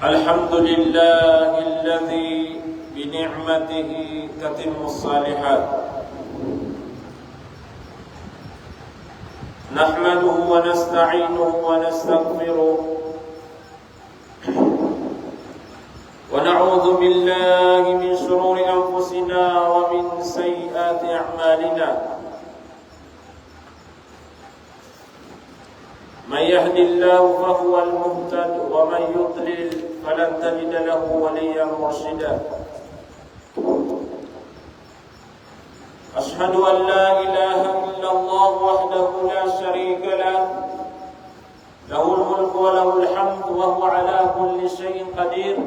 الحمد لله الذي بنعمته تتم الصالحات نحمده ونستعينه ونستغفره ونعوذ بالله من شرور أنفسنا ومن سيئات أعمالنا من يهد الله فهو المهتد ومن يضلل فلن تجد له وليا مرشدا أشهد أن لا إله إلا الله وحده لا شريك له له الملك وله الحمد وهو على كل شيء قدير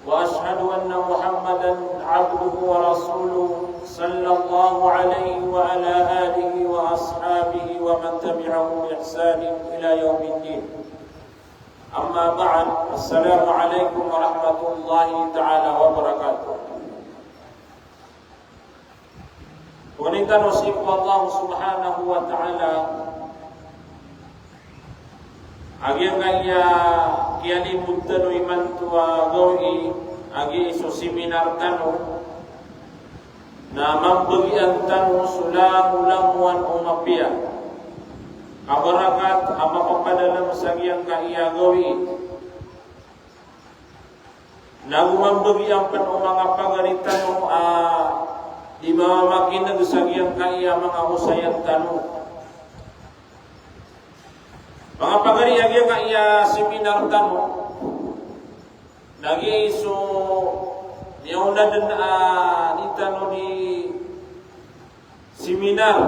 وأشهد أن محمدا عبده ورسوله صلى الله عليه وعلى آله وأصحابه ومن تبعهم بإحسان إلى يوم الدين أما بعد السلام عليكم ورحمة الله تعالى وبركاته. Wanita nusik Allah subhanahu wa ta'ala Agian kaya kiani muntano iman tua goi agi iso seminar tanu na mambagian tanu sulang ulamuan umapia kabarakat apa papadalam sagiang kaya goi nagu mambagian pen umang apagaritan di bawah makin sagiang kaya mga usayan tanu mga pagari agi nga iya seminar tanu nagi so yauna den ni tanu di seminar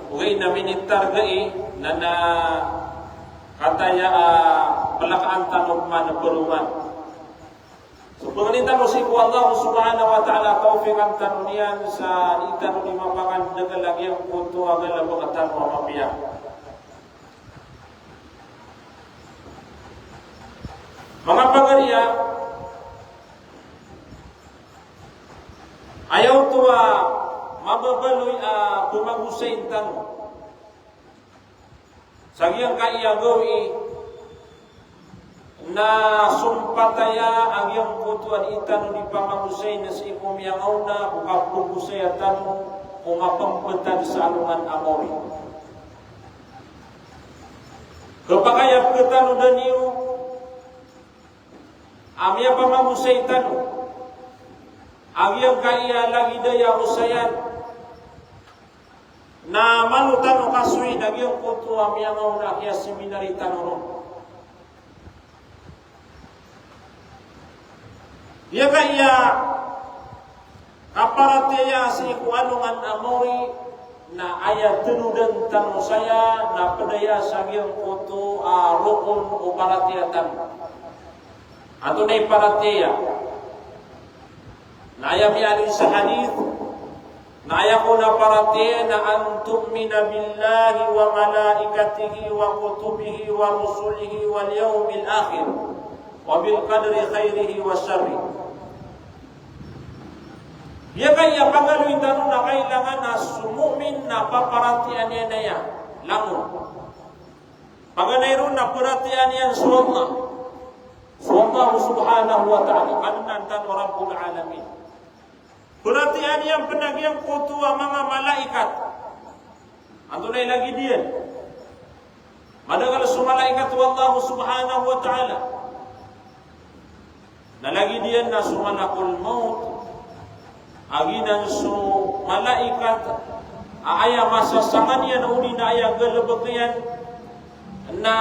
ugay na minitar gai nana kataya pelakaan tanu man beruman so penganitan mo si Allah subhanahu wa ta'ala taufikan tanu niyan sa itanu di mapangan dagal lagi ang punto agal labagatan mo mapiya. Mga pagariya, ayaw tuwa mababaloy pumagusay tanu. Sagyang kaiyagawi na sumpataya ang iyong putuan itanu di pamagusay na si kumiyang na bukapugusay at tanu kumapambetad sa alungan amori. Kapagayap ketanu dan iyo amya pamagusay tanu agyang kaya lagi daya usayan na manutan o kasui nagyang kutu amya mauna kaya seminari tanuro dia kaya kaparateya si kuanungan amori na ayat tenudan tanu saya na pedaya sagyang kutu rukun o parateya tanu atau na iparateya na ayam yalin sa hadith na ayam ko na parateya na an tu'mina billahi wa malaikatihi wa kutubihi wa rusulihi wal yawmil akhir wa bil qadri khairihi wa syarri. Dia kaya pangaloy tanu na kailangan na sumumin na paparatian niya na yan langon paganayron na paratian yan sa Allah Allah subhanahu wa ta'ala kanantan wa rabbul alamin. Perhatian yang penagiang kutua mga malaikat. Andunay lagi diyan. Madagal sa malaikat wa Allah subhanahu wa ta'ala. Nalagi diyan na sumanakul maut. Aginan su malaikat aya masa sanganian udi na aya gelebekian na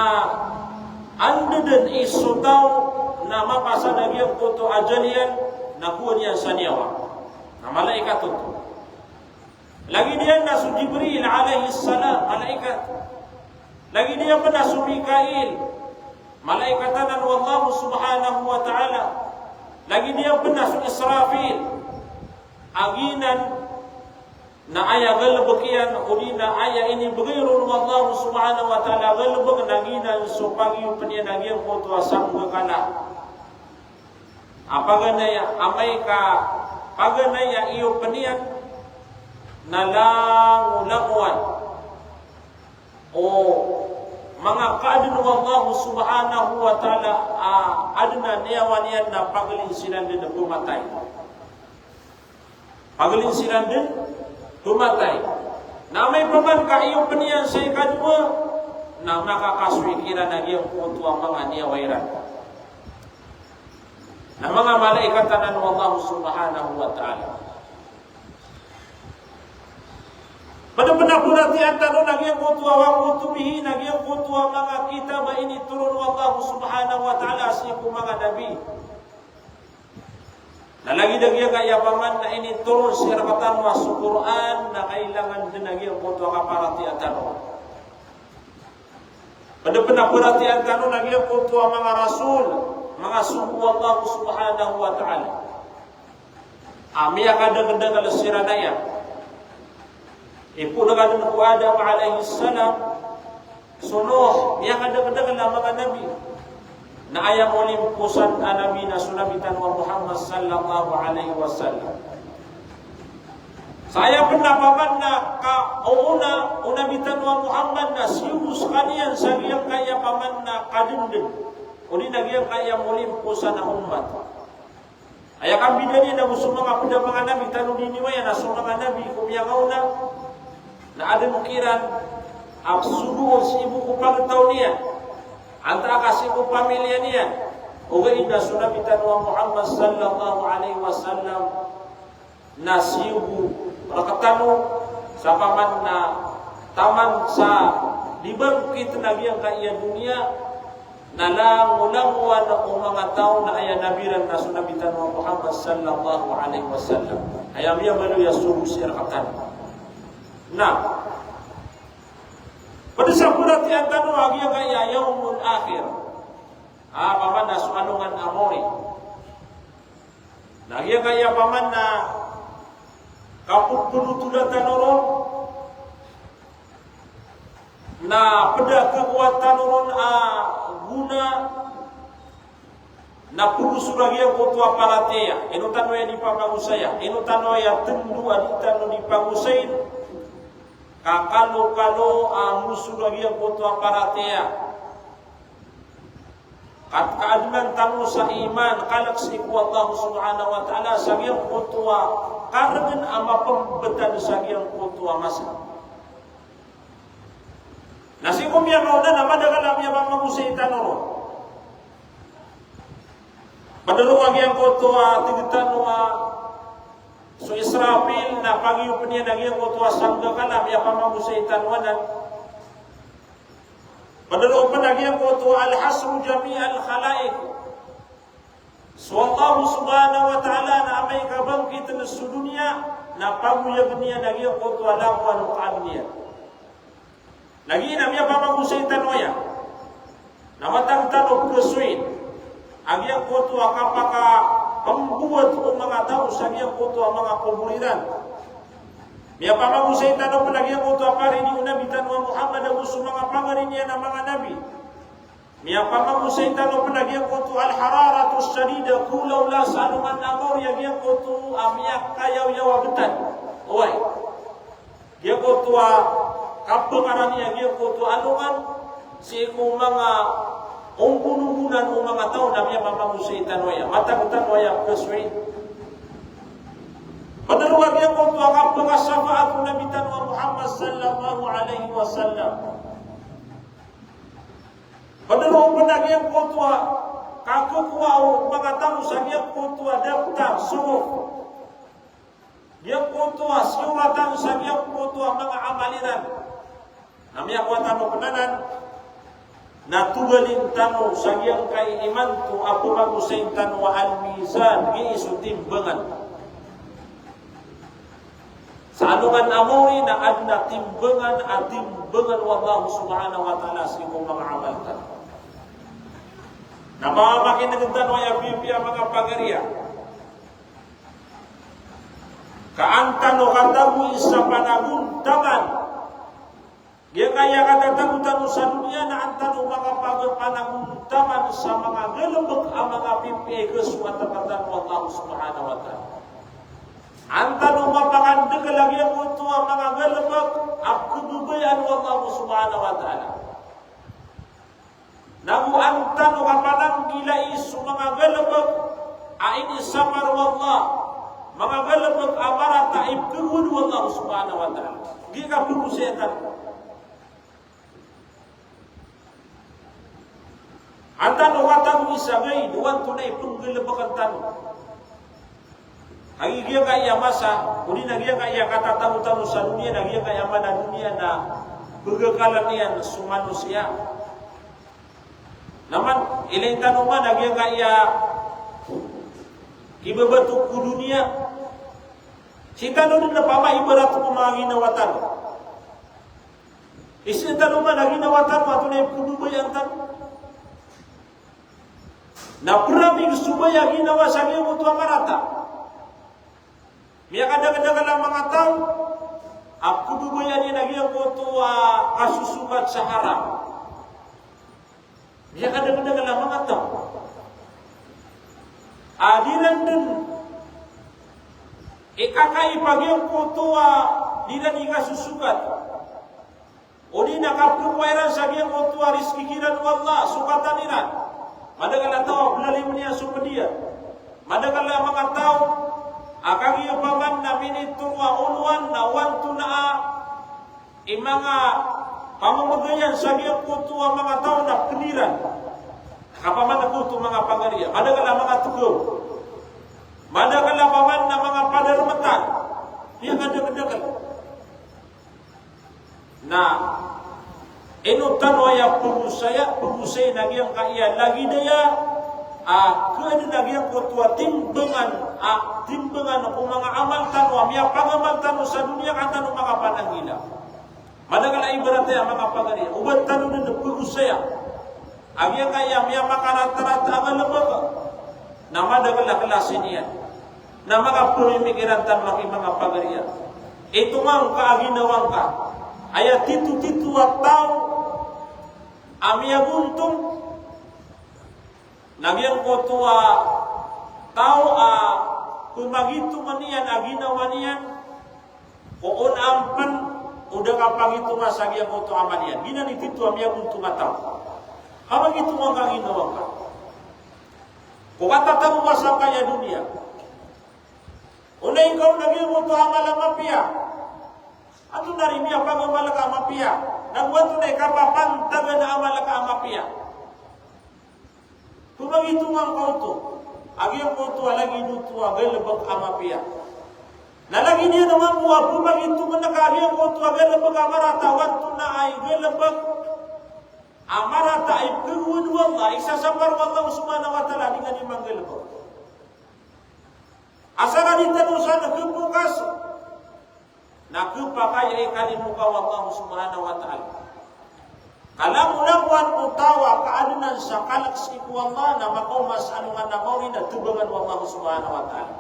andeden isutau na mapasa nagyang kutu ajalian na kunya saniawa na malaikat itu. Lagi dia nasu Jibril alaihi salam malaikat. Lagi dia nasu Mikail malaikatan wallahu subhanahu wa ta'ala. Lagi dia nasu Israfil aginan na aya galbekian udina aya ini begirun wallahu subhanahu wa ta'ala galbek naginan supagi penian nagian kutu asam gekala. Apa ganaya amaika paganaya iyo penian nalangulanguan o mga kaadun wallahu subhanahu wa ta'ala aduna niyawanian na pagalinsinan din na pumatay. Pagalinsinan din pumatay. Na may paman ka iyo penian sa ikadua na makakaswikiran na iyong kutu ang mga niyawairan. Na mga malaikatan ng Allah subhanahu wa ta'ala. Pada penapurati antara nagyang kutuwa wa kutubihi nagyang kutuwa mga kitab ini turun Allah subhanahu wa ta'ala sa mga nabi. Nalagi nagyang kaya paman na ini turun sa rakatan wa sa Quran na kailangan din nagyang kutuwa kaparati antara. Pada penapurati antara nagyang kutuwa mga rasul mga suku Allah subhanahu wa ta'ala. Amia kadang-kadang ala siranaya. Ipu kadang-kadang ku Adam alaihi salam. Sunuh. Ia kadang-kadang ala mga nabi. Na ayang ulimpusan nabi na sunabitan wa Muhammad sallallahu alaihi wasallam. Saya pendapaman na unabitan wa Muhammad na siyus kanian sa iyang kaya paman na kadindin. Uli nagyang kaya mulimpusan na umat. Aya kami dari na gusto mga puda mga nabi tanong diniwaya na so mga nabi kumiyagaw na ada mukiran absuduon si ibu ko pagtaw niya antara kasi ko pamilya niya ugay na sunabitan wa Muhammad sallallahu alaihi wasallam na sibu rakatano sa paman na taman sa dibangkit nagyang kaya dunia nalangulanguan ang mga tao na aya nabiran na sunabitan wa Muhammad sallallahu alaihi wasallam. Ayam ya malu ya suruh sirakatan. Nah, pada sapurat yang tanu agi kaya yaumul akhir. Paman na suanungan amori. Nagi kaya paman na kaput penutulan tanoron na pada kekuatan orang guna na purusu lagi yang kutu aparatea inu tano ya dipangusaya inu tano ya tendu aditano dipangusain kakalo musuh lagi yang kutu aparatea kat keadilan tanu sa iman kalak siku Allah subhanahu wa ta'ala sagyang kutu kargen ama pembetan sagyang kutu masa. Nasi kumya mauna nama dalam ya bang mangusay tanoro. Padaro agi ang kotoa tigitano so Israfil na pagiyo puniya nagyang kotoa sangga kalam ya pamangusay tanwanan. Padaro pa nagyang kotoa al-hasru jami' al-khalaik. So Allah subhanahu wa ta'ala na amay kabangkit na sa dunya na paguyag niya nagyang kotoa lakwan ukaan niya. Lagi namanya pamangusay tanoya. Namatang tanong kesuin. Agyang kutu akapaka pembuat mga tao sa agyang kutu mga kuburiran. Miya pamangusay tanong palagyang kutu apari ni unabitan wa Muhammad ang gusto mga pangarin niya ng mga nabi. Miya pamangusay tanong palagyang kutu al-hararatu syadida kulaw la saluman amor yagyang kutu miyak kayaw yawabetan. Uway. Yang kutu kapag arami yang kutu alungan si ku mga ungkunugunan o mga tao na miya mamangusay tanwaya matagutan waya keswi padaruwag yang kutu kapag syafaat nabitan wa Muhammad sallallahu alaihi wasallam padaruwag panag yang kutu kakukuwa o mga tao sa yang kutu adapta sumo Yang kutua siwatan sa yang kutua mga amaliran. Namanya kuatan mo penanan. Natugalin tanu sa yang kay iman tu apo magusain tanu wa al-mizan giisu timbangan. Sa anungan amori na adna timbangan at timbangan wallahu subhanahu wa ta'ala sa imong mga amal tanu. Na mamamakin na tanu ay abibiya mga pagariya. Kaantan o katabu isa panaguntaman. Dia kaya katatagutan sa dunia na antan o mga panaguntaman sa mga galabag ang mga pipigus wa tapatan wa Allah subhanahu wa ta'ala. Antan o mapangandag lagyan mo ito ang mga galabag ang kudubayan wa Allah subhanahu wa ta'ala. Naguantan o kapanang gilais o mga galabag ain isamar wa Allah. Mga galabag amara taib kewud wa Allah subhanahu wa ta'ala. Gika purusetan. Antano watang isagay duwan tunay penggelebakan tanu. Agi dia kaya masa, uni nagia kaya kata tamu-tamu sa dunia nagia kaya mana dunia na kegekalan nian su manusia. Naman ilain tanu man nagia kaya ibebatu ku dunia. Sita no din pama ibarat ko mga ginawatan. Isin tanu man naginawatan mo tunay kudubayan tanu. Na praming subaya ginawa sa iyo mo tuwa marata. Miya kadang-kadang lang mga tao, ako dugoyan niya nagyang ko tuwa kasusukat sa haram. Miya kadang-kadang lang mga tao. Adiran din, ikakaipagyan ko tuwa diran ikasusukat. O di nakapurwairan sa iyo ko tuwa riskikiran wallah, sukatan niran. Madagala tao pelalim niya sumedia. Madagala mga tao akang iyo paman na minitur wa ulwan na wantu na imanga pamamagayan sa iyang kutu ang mga tao na peniran. Kapaman na kutu mga pagariya. Madagala mga tugaw. Madagala paman na mga padarmatan. Yang ada-adagal. Na inutan waya pugusay nagyang kaya lagi daya keada nagyang kutua timbangan kung mga amal tanu amya pangamal tanu sa dunia kan tanu mga pananggila madagala ibaratnya mga pagari ubat tanu na pugusay agya kaya amya makarat-rat ang lembaga na madagala klase niya na mga pumimikiran tan mga pagariya ito mang kaaginawang ka ayat titu-titu at tao amia buntung nagyang ko tuwa tao kumagitu manian aginawa niyan koon ampan udah kapagitu masagya ko to amanian gina ni titu amia buntung atau apa gitu mo kaginawa ka ko katatamu masang kaya dunia unay ikaw nagyang mo to amalang mapia ato narimia pagamalaka mapia nagwanto na ikapapan taga na amalaka amapia. Pumagitungan kau to. Agyang kau to alagi nutu agalabag amapia. Nalagi niya naman buwa pumagitungan na kagyang kau to agalabag amarata. Wanto na ay agalabag amarata ay pagwin wallah. Isasapar wallah subhanahu wa ta'ala dengan imang galabag. Asa ka din tanong sana kebukas. Nakupakaya ikalimuka Allah subhanahu wa ta'ala. Kalau mulawan utawa keadunan sa kalaks iku Allah na makomas anungan na mauri na tubangan Allah subhanahu wa ta'ala.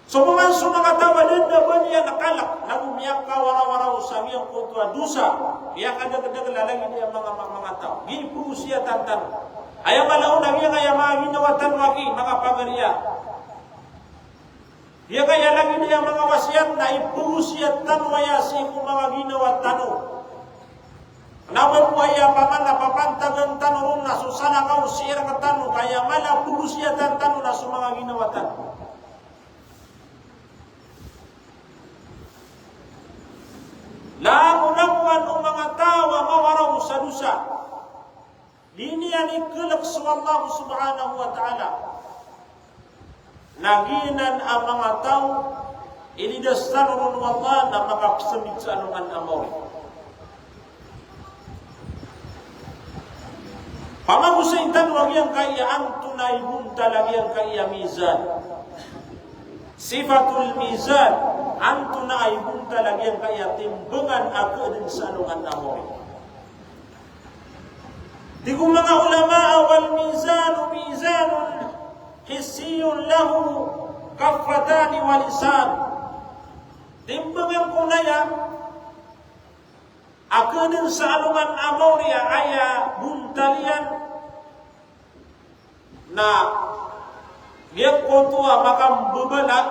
So mga sumangatawa din na ba niya nakalak na umiyak ka waraw-waraw sa iyang kutuwa dusa. Iyak kadag-kadag lalagi niya mga tao. Gipu siya tantan. Ayaw malaw na niya kaya mga ginawatan waki mga pagariya. Dia kaya lagi dia mga wasiat na ipusiat tanwaya si mga ginawa tanu. Naman waya paman na papantagan tanu na susana kau sira ka tanu kaya mala pusiatan tanu na su mga ginawa tanu. Lamu-lamuan o mga tawa mawaraw sa dusa. Diniyan ikulak sa Allah subhanahu wa ta'ala. Naginan ang mga tao ini dasarun wallah na makapsemit sa anungan amor. Pamagusaitan wag yang kaya tunay bunta lagi yang kaya mizan. Sifatul mizan tunay bunta lagi yang kaya timbangan ako din sa anungan amor. Di ko mga ulama wal mizanun hissiyun lahu kaffatani wa lisan. Timbangan ko na yan akeun saaluman amoria aya buntalian na dia kotua makam bebelan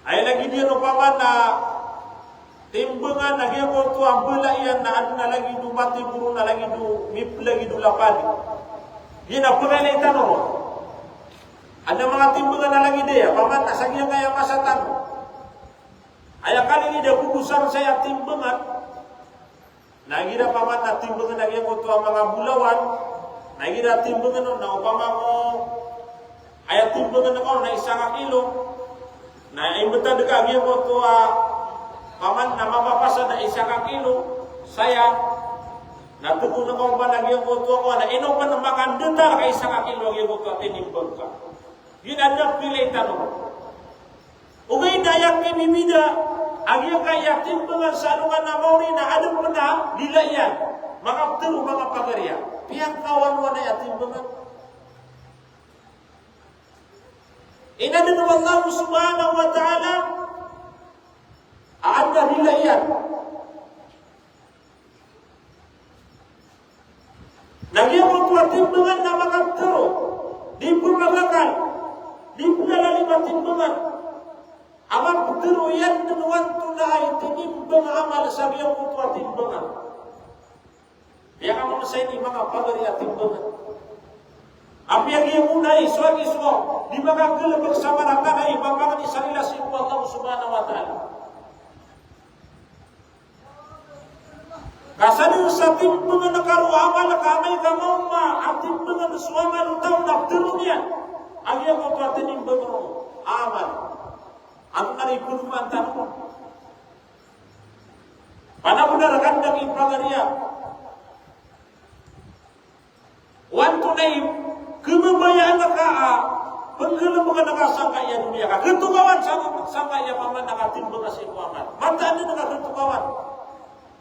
ay lagi dia umpama na timbangan na dia kotua belaian na adna lagi du mati buru na lagi du mip lagi du lapad dia na pengalaitan no. Ada mga timbangan na lagi dia, paman asagya kaya masatan. Aya kali ini dia kukusan saya timbangan. Nagira paman na timbangan lagi ko to mga bulawan. Nagira timbangan na upama mo aya timbangan na ko na 1 kilo. Na imbeta deka gi ko to paman na mapapasa na 1 kilo. Saya natuko na ko ba lagi ko to ko na ino pa na makandenta kay 1 kilo gi ko to tinimbang ka. Yun ada pilih tanong. Ugay dayak kinimida, ang yung kaya timbangan sa anungan na mauri na adong pernah dilayan, makaptero mga pagarya. Piyang kawan mo na yung timbangan. Inadun Allah subhanahu wa ta'ala, ada dilayan. Nagyang mga timbangan na makaptero, di pumagakan. Di pula lima timbangan. Amal betul yang tenuan tunai tinimbang amal sabi yang kutua timbangan. Yang amal saya ni mga pagari timbangan. Apa yang ia munai suagi suo di mga gelebek sama rakan ay bapangan di sarila si Allah subhanahu wa ta'ala. Kasanin sa timbangan nakaru amal kamay kamau ma timbangan suama lutaw na terunya. Agya ko pati nimbang amal. Ang nari kunuman tanong. Panapuna rakandang ipagariya. Wanto na kemabayaan na ka penggelembungan nakasangka ya dunia ka. Ketukawan sangka ya paman nakatimbang kasi kuaman. Mataan na nakaketukawan.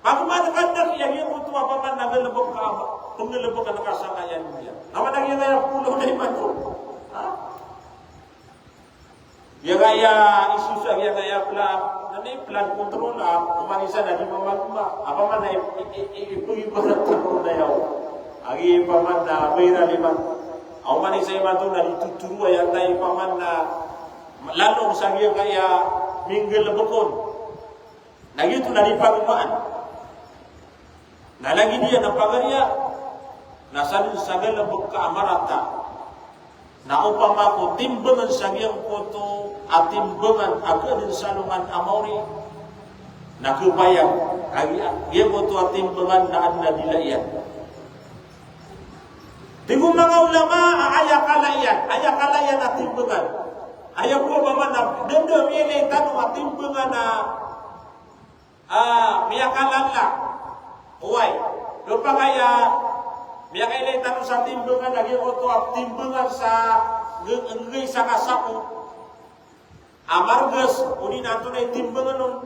Pagkumana kandang iya yung mutua paman nagalembong ka penggelembungan nakasangka ya dunia. Naman nagyan na pulo na imanto. Ya kaya isu saya kaya plan kontrol kemanisan dari mama apa mana ibu berat kontrol dah agi paman na beira lima au manisa matu na dituturu ya tai paman na lalu saya kaya minggel lebekon nah gitu dari pagmaan nah lagi dia na pagaria nasan sagala bekka amarata. Na upama ko timbangan sagyang koto at timbangan ako din salungan amori na kubayang agya koto at timbangan na adna dilayan. Tigo mga ulama ayakalayan at timbangan. Ayaw ko ba man na dendo miyelay tanong at timbangan na miyakalan la. Uway, lupa kaya biya kay tanong sa timbangan lagi ko to at timbangan sa ngay sa kasako. Amargas uni nato na timbangan nun.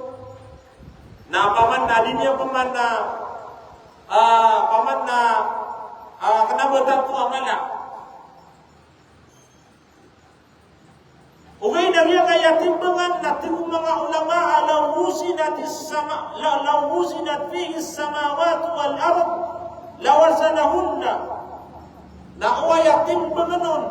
Na paman na din niya paman na kanabatan ko amala. Ugay na riya kaya timbangan na tingong mga ulama lawusinat fihi samawat wal ard lawazanahunna na uwaya timbanganon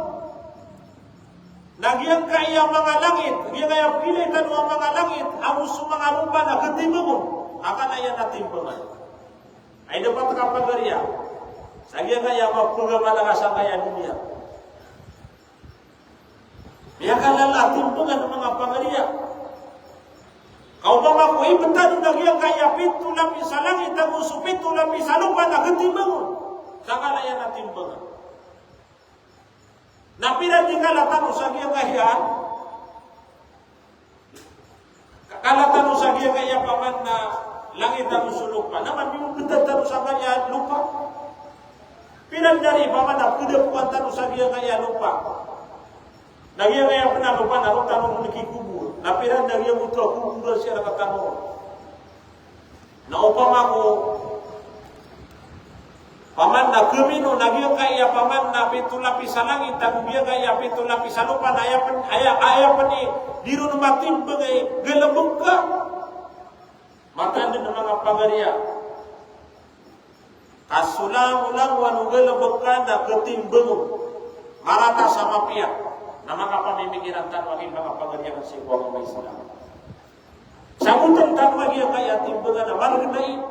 nagyang kaya mga langit nagyang kaya pilitan ng mga langit ang uso mga lupa na katimbangon akan ayan na timbangan ay dapat kapagariya nagyang kaya magpagamalang sa kaya dunia biya kalala timbangan ng mga pagariya kau bapa ko ibetan nagyang kaya pintu lapis sa langit ang uso pintu lapis sa lupa na katimbangon sakala yan na timbangan. Napira di kalatan usag yung kahiyan, Kala tanu sagia kaya paman na langit tanu sulupa. Naman yung betul tanu sagia lupa. Pinan dari paman na kedepuan tanu sagia kaya lupa. Nagia kaya pernah lupa naruh tanu memiliki kubur. Na pinan dari yang butuh kubur siya nakatanu. Na upama ko paman na kemino nagia kaya paman na pintu lapis sa langit tanu biya kaya pintu lapis sa lupa na aya pani diru numatim bagai gelembung ka maka anda mga pagariya kasulang-ulang wanu gelembung ka na ketimbang marata sama pihak na mga pamimikiran tan wagin mga pagariya ng sigwa ng Islam sabutan tan wagi kaya timbangan na marginain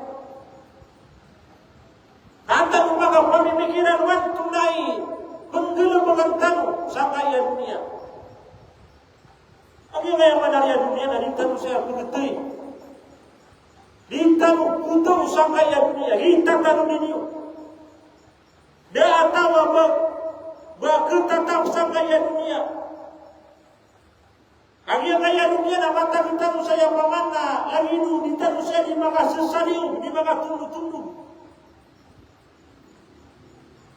nantan mga pamimikiran wan tunai penggelembangan tanu sa kaya dunia. Ang yung manarya dunia na dintanu saya pagkatay. Dintanu kutaw sa kaya dunia. Hintang tanu ninyo. Da atawa ba ketatap sa kaya dunia. Ang yung kaya dunia na mata dintanu saya pamana. Lagi nu dintanu saya di mga sesaliw, di mga tunduk-tunduk.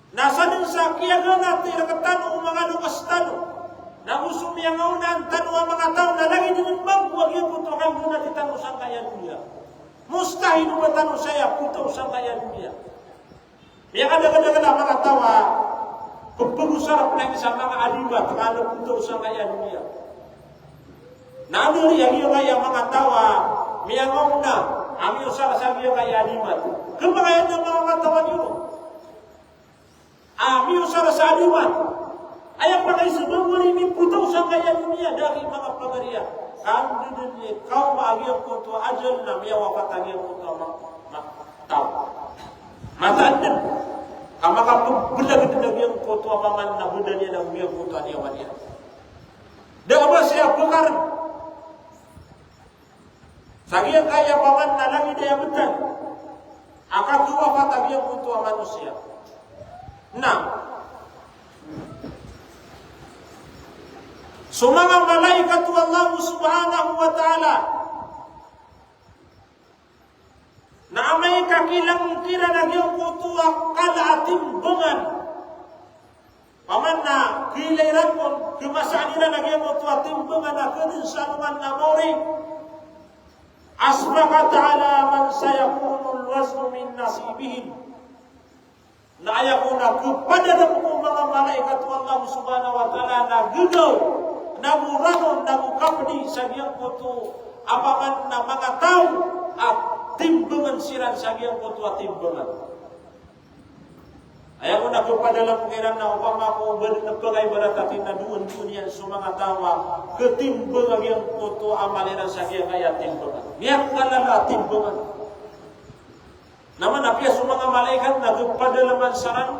Nasa din sa kiyaga natin nakatanu mga lukas tanu. Nagusum yang ngaunan tanu ang mga tao na lagi din magwag yung puto kang muna titanu sa kaya dunia. Mustahil mo tanu saya puto sa kaya dunia. Yang ada mga tawa pagpagusarap lang sa mga adibat kalau puto sa kaya dunia. Nanuri yang kaya mga tawa miyang na amyo sa sabiyo kaya adibat. Kemakayan ng mga tawa niyo. Amyo sa adibat. Ayat pakai sebab ini putau sangkaya dunia dari mga pagariya. Kan dunia kau bahagia kutu ajal na miya wafat agia kutu tahu. Matanden. Kama ka belag yang kutu apaman na budanya na miya kutu adia wadia. Da ba siya pekar. Sagia kaya paman na lagi dia betan. Akan tu wafat agia kutu manusia. Nah, sumama malaikatu Allah subhanahu wa ta'ala na amay kakilang kira na yung kutuwa kalatim bungan paman na kilairan mo kumasanira na yung kutuwa timbungan na kunin sa naman na mori asbaka ta'ala man sayakunul waznu min nasibihim na ayakuna kepada mga malaikatu Allah subhanahu wa ta'ala na gugaw namu ramon namu kapdi sagiang kutu apaman na mga tao at timbangan siran sagiang kutu at timbangan. Ayaw ko na kepada dalam pengiran na upama ko bernapagay baratatin na duan-duan sa mga tawa ketimbangan yang kutu amaliran sagiang kaya timbangan. Niyak kalala timbangan. Naman apya sa mga malaikat na kepada laman saran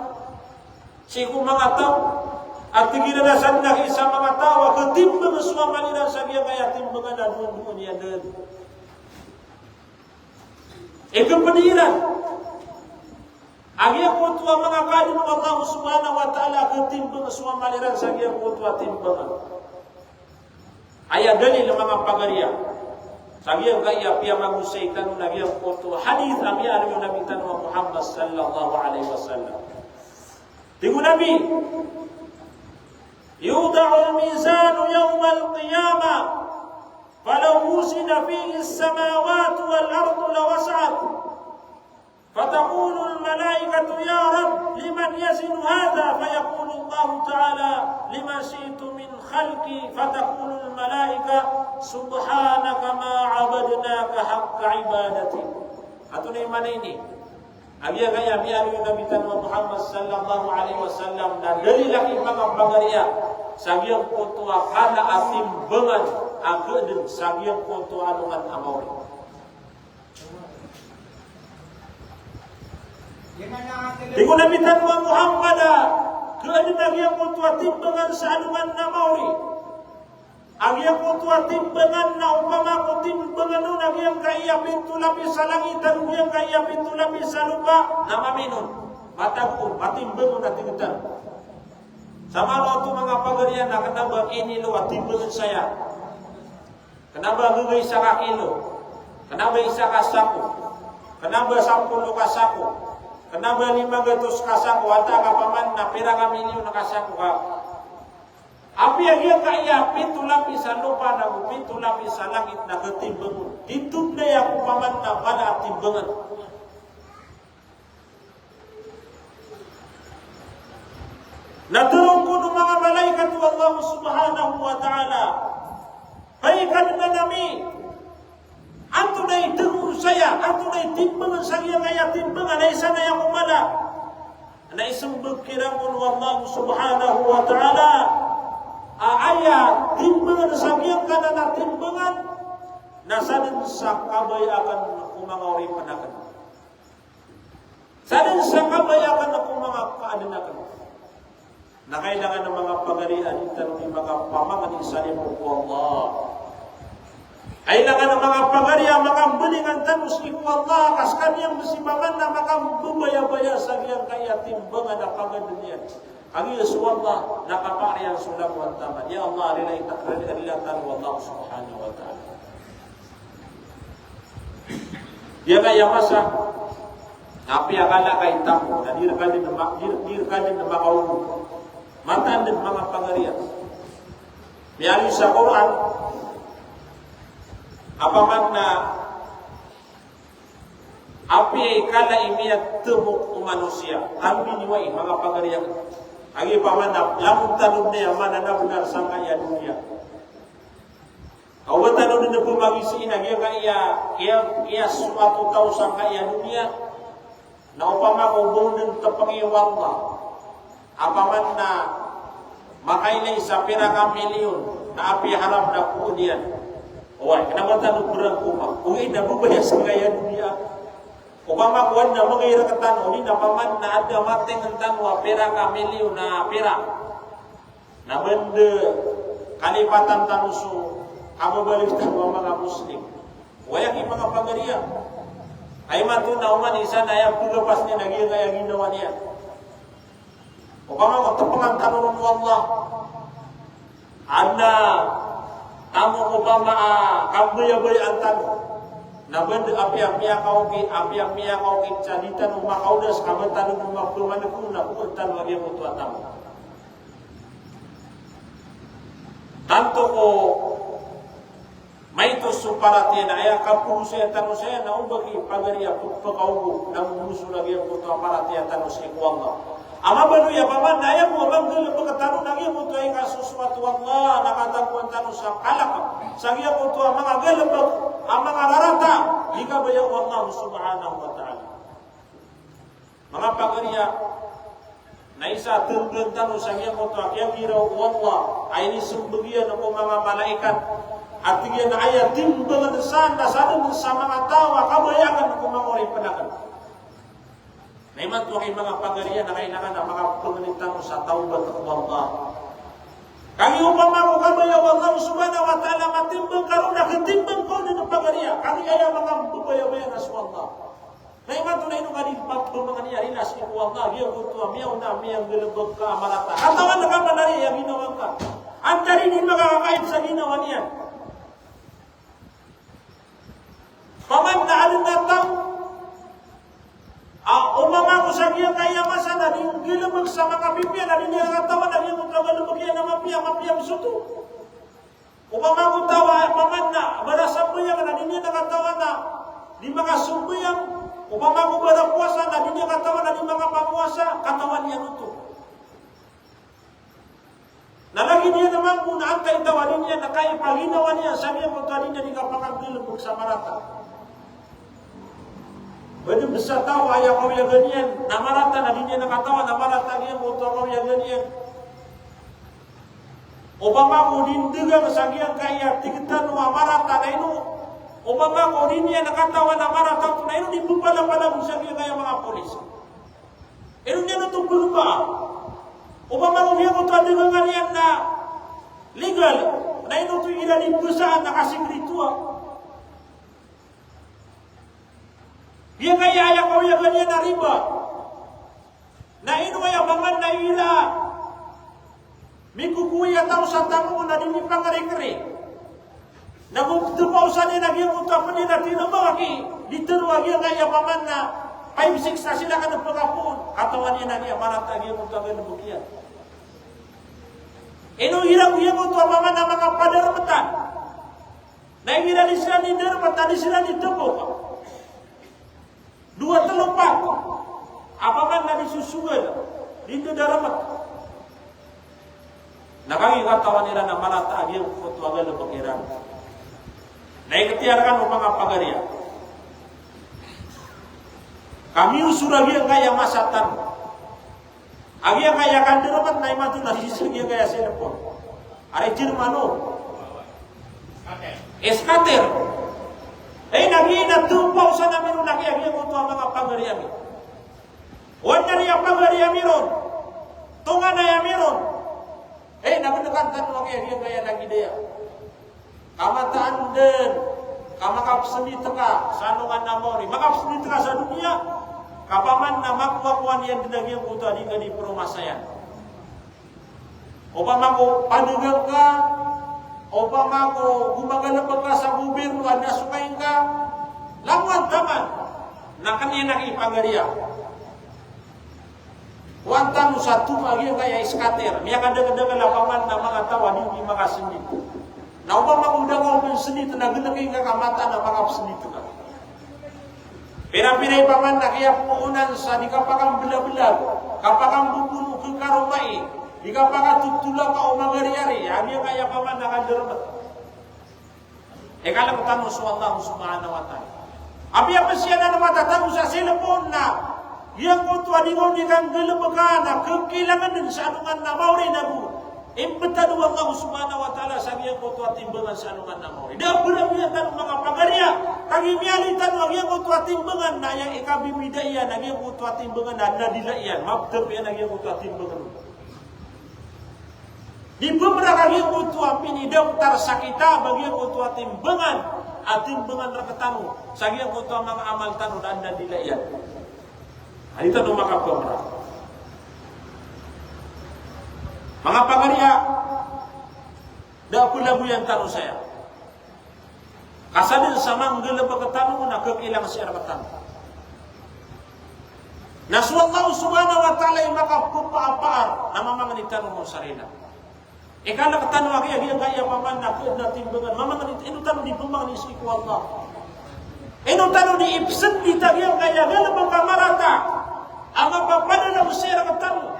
siku mga tao at ginanasan na isa mga tawa ketimbang suamalinan sa kaya kaya timbangan na duwan-duwan yan din. Kepediran ang iyang kutuwa mga kadin ng Allah subhanahu wa ta'ala ketimbang suamalinan sa kaya kutuwa timbangan. Ayah dalil mga pagariya sa kaya kaya piya magusay tanong na kaya kutuwa hadith ang iya alam yung Nabi tanong Muhammad sallallahu alaihi wasallam. Tinggu Nabi يوضع الميزان يوم القيامة فلو وزن فيه السماوات والأرض لوسعت فتقول الملائكة يا رب لمن يزن هذا فيقول الله تعالى لمن شئت من خلقي فتقول الملائكة سبحانك ما عبدناك حق عبادتك. Atau mana ini? Abia kaya biar Nabi Muhammad sallallahu alaihi wasallam dan dari lagi mga pagariya sagyang kutuwa kana atim bengan agedeng sagyang kutuwa anungan amawri. Tigo Nabi Muhammad keadeng sagyang kutuwa timbangan sa anungan amawri. Agyang kutuwa timbangan na upama ko timbangan nun agyang kaya pintu lapis sa langit at agyang kaya pintu lapis sa lupa na maminon matagpun matimbangan na tingutan sama lo tu mga pagarian na katabang ini lo at timbangan saya Kenapa gegai saka kilo? Kenapa isa kasaku? Kenapa 10 kasaku? Kenapa 500 kasaku? Ada kapaman na pira ka milyon na kasaku ka? Api yang kaya pintu lapis sa lupa na pintu lapis sa langit na ketimbang. Ditub na yang paman na pada timbangan. Naturong ko ng mga malaikat wa Allah subhanahu wa ta'ala. Baikkan na nami. Anto na itungo saya. Anto na itimbangan sa iya kaya timbangan. Ay isa na yung umala. Na isang bagkirangon wa Allah subhanahu wa ta'ala. Aya timbangan sa iya ka na timbangan. Nasadin sa kabay akan kumangawari panakan. Sadin sa kabay akan kumanga kaadinakan. Na kailangan ng mga pagarian ito ng mga pamangan sa limang Allah. Kailangan ng mga pagarian, mga beningan tanus iku Allah, kas kaniyang musibaman na makambubaya-baya sa iyang kaya timbangan na pagandunyan. Ang Yesu Allah, nakapariyan sulang wa taman. Ya Allah, rilatan wa Allah subhanahu wa ta'ala. Dia kaya masa, tapi akala kay tamu, na dirkanin na makaulo. Mata dan mga pangarian. Miali sa Quran, apaman na api kala imiyat tebuk manusia. Ambi niwai mga pangarian. Agi paman na lamun tanong niya mana na benar sang kaya dunia. Kau tanong na pumagisiin agi kaya suatu tau sang kaya dunia. Na upama ko bunin tapangiwang ba. Apaman na makailay sa pira ka milyon na api harap na kuunian. Oy, kenapa tanong berang kuma? Kung ina bubaya sa kaya dunia. Upama kuwan na mga irakatan, uli na paman na ada mateng ang tanwa pira ka milyon na pira. Na benda kalipatan tanuso, kamu balik tanwa mga Muslim. Wayak yung mga pagarian. Ay matuna uman isa na yung paglapas niya naging ginawa niya. Upama magtapangan tanong ng Allah. Anda tamu upama kambaya-baya ang tanong. Na benda api-api kau caditan rumah kau das kamu tanong rumah pemana kuna puntan bagi yang mutua tamu. Tanto ko may to suparatin ay kapuru saya tanong saya na ubagi pagariya pagkaubo na musuh lagi yang mutua paratin tanong sa Allah. Ama baru ya paman daya mo bang gele pagkatano nagi mo to ay kasuswatu Allah nakatagpuan tano sa kalak sa iya mo to mga gele ang mga rarata ika baya Allah subhanahu wa ta'ala mga pagariya na isa turun tano sa iya mo to kaya giraw Allah ay ni sumbagian ng mga malaikat at tigyan na ayat timbangan sana sa mga tawa kabayangan ng mga oray panakan. Naiman tuwang yung mga pagarian na kailangan na mga pagalitan mo sa taubat at Allah. Kami upama ko kabayaw Allah subhanahu wa ta'ala matimbang karoon na katimbang ko din ang pagarian. Kami kaya mga bubayaw-bayan na sa Allah. Naiman tuwang yung mga niya rinas iku Allah. Giyang kutuwa miyaw na miyang gilabog ka amalata. Katawan na ka manari ang ginawa ka. Ang tari din makakakait sa ginawa niya. Paman na alin na tao. Umama ko sa kiyang kaya masa na rin gilabag sa mga pipiya na rin niya katawa na rin yung kagalabag yan na mapiyang suto. Umama ko tawa, paman na, barasang mo yan na rin niya nakatawa na di mga sumbuyang. Umama ko barapuasa na rin niya katawa na di mga pamuasa, katawan niya nuto. Nalagi niya naman kung naantay tawanin niya na kaya paginawa niya, sabi niya kung tawanin niya di kapakang gilabag sa marata. Benda besar tahu ayah kau yang ganyan, nama rata na dinya nakatawa, nama rata dia motor kau yang ganyan. Obama ko dindigang sagiang kaya tikitan nama rata na inu. Obama ko dinya nakatawa nama rata na inu dipupala-pala mo sagiang kaya mga polis. Inu niya natupulong ba? Obama ko niya ko tradingan ganyan na legal. Na inu to ilalim besar nakasing ritual. Dia kaya ayah kau yang ganyan na riba. Na inu kaya bangan na ila. Mikukuya tau sa tamu na dinipang kare-kare. Nagugtupaw sa nila nagyang utap nila tinamaki. Dito nagyang nga yapaman na 5-6 na sila ka ng pagkapun. Katawan niya nagyang marat nagyang utap ng bukyan. Hirang-hirang utap maman na mga padarmatan. Naingiran sila ni darmat, tadi sila ni tepuk. 2-3 apaman na disusugal. Dito darmat. Nakakikatawan nila na marat nagyang utap ng bukyan. Naikatiarkan mga pagaria. Kami usura dia kaya masatan. Agia kaya kandiromat na imatu na sisir kaya selepon. Are Jermano. Eskater. Nagi na tumpaw sa namin nung nakiagya ko mga pagaria mi. Wanya niya pagaria mi ron. Tunga na ya mi ron. Nagunakantan mo kaya lagi dia. Kamataan din, kamakap seni teka, sanungan namori, makap seni teka sa dunia, kapaman na makwakuan yang dinagyan ko tadi ka di perumasayan. Upama ko panugang ka, upama ko gumagalabag ka sa gobyerno, anda sukain ka, lamuan taman, na kanina ipagariya. Wantan satu lagi kaya iskater, niya kadang-kadang lapangan na mga tawa di makasendi. Na upama udah ngomong seni na geneki nga kamata na pangap seni ka. Pira-pira paman na kaya puunan sa di kapakang belah-belah, kapakang bubunu ke karomai, di kapakang tutula ka o mangari-ari, ani kaya paman na kandermat. Kalau ketemu Allah Subhanahu wa taala. Abi apa siya na matatamo sa silapon na yang kutu adingon di kang gelebekana kekilangan din sa anungan na mauri na bu. Impetadu Allah Subhanahu wa taala sagiang kutu timbangan sa anungan na mauri. Da beramian tan mga pagarya kagi mialitan wagiang kutu timbangan na yang ikabi midaya nagiang kutu timbangan na dilaian mabtep ya nagiang kutu timbangan. Di beberapa yang kutu apini daftar sakita bagi yang kutu timbangan atimbangan raketamu sagiang kutu mga amal tanu dan dilaian. Hari itu maka pemerah. Mga pagarya, dah lagu yang tahu saya. Kasadin sama ngeleba ketanu nak kekilang siar ketanu. Nasallahu subhanahu wa ta'ala maka pupa apar nama mangan itanu mo sarina. Ikala ketanu lagi dia gaya paman nak kena timbangan. Mamang itu tanu di pemang ni siku Allah. Itu tanu di ibsen di tagiang gaya geleba kamarata. Ama papada na usira ketanu.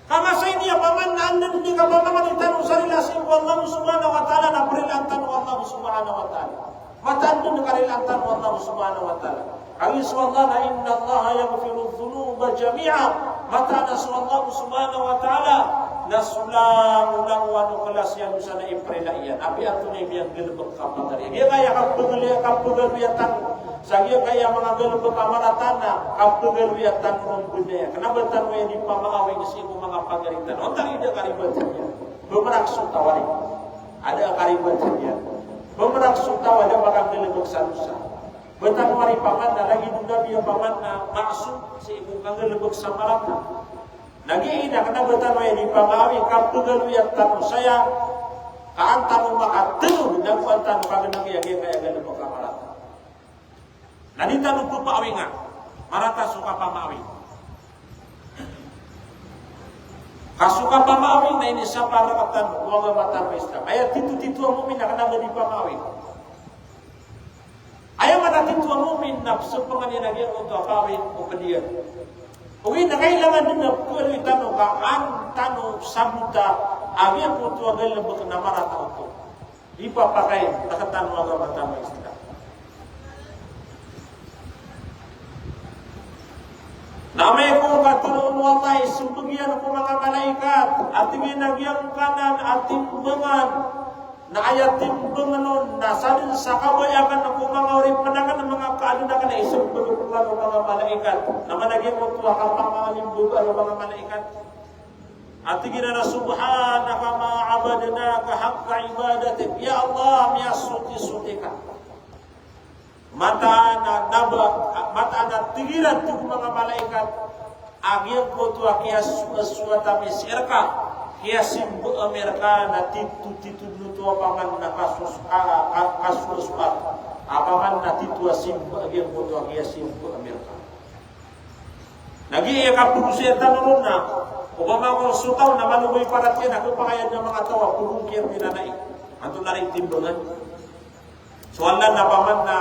Kama sa ini paman na andan di kapamangan itanu sarila siku Allah subhanahu wa ta'ala na berilantan Allah subhanahu wa ta'ala. Matandun karilantan Allah subhanahu wa ta'ala. Kami Allah na inna Allah yaghfiru dhunuba jami'a. Mata na Allah subhanahu wa ta'ala nasulang ulang wanu kelas yang bisa na iprelaian. Abi atu ni biang gelebek kapagari. Dia kaya kapagaliatan. Saya kaya mga gelebek kamaratana kapagaliatan ng budaya. Kenapa tanu yang dipamawin si mga pagaritan? Ontang ida karibatnya. Bemerak sutawari. Ada karibatnya. Bemerak sutawa ada mga gelebek sanusa. Betang mari paman na lagi duga biya paman na maksud si ibu gelebek samarata. Lagi ina kena betang yang dipamawin kapagaliatan saya kaantanu makatenu dan kuantanu kagenang yang kaya gelebek kamarata. Nanti tanu pupa awinga, marata suka pamawi. Kasuka pamawi na ini siapa rakatan wala mata Islam. Ayat titu mumin akan ada di pamawi. Ayat mana titu mumin nafsu penganian lagi untuk pamawi upedian. Uwi na kailangan din na kuwi tanu ka tanu sabuta agian putu agal lebek na marata uto. Ipapakai rakatan wala mata Islam. Namay ko katulong wallahi sumbagian ko mga malaikat ating nagyang kanan ating bengan na ayat timbangan nun nasadin sa kawayakan ako mga urip manakan ng mga kaalunakan na isang bagay mga malaikat na managing mo tuwa kapang mga limbugan ng mga malaikat ating na subhanaka ma'abadna kahakka ibadatik ya Allah miyasuti-suti ka mata na tigiran tu mga malaikat agian ko tu akias suata mesirka kiasim bu Amerika na titu nutu paman na kasus pat apaman na titu asim agian foto kiasim bu Amerika lagi ya kapurusian tanurun na upama ko sutaw na maluboy parat yan ako pakayad ng mga tawa pulong kiyang dinanay anto na rin timbangan soalan na paman na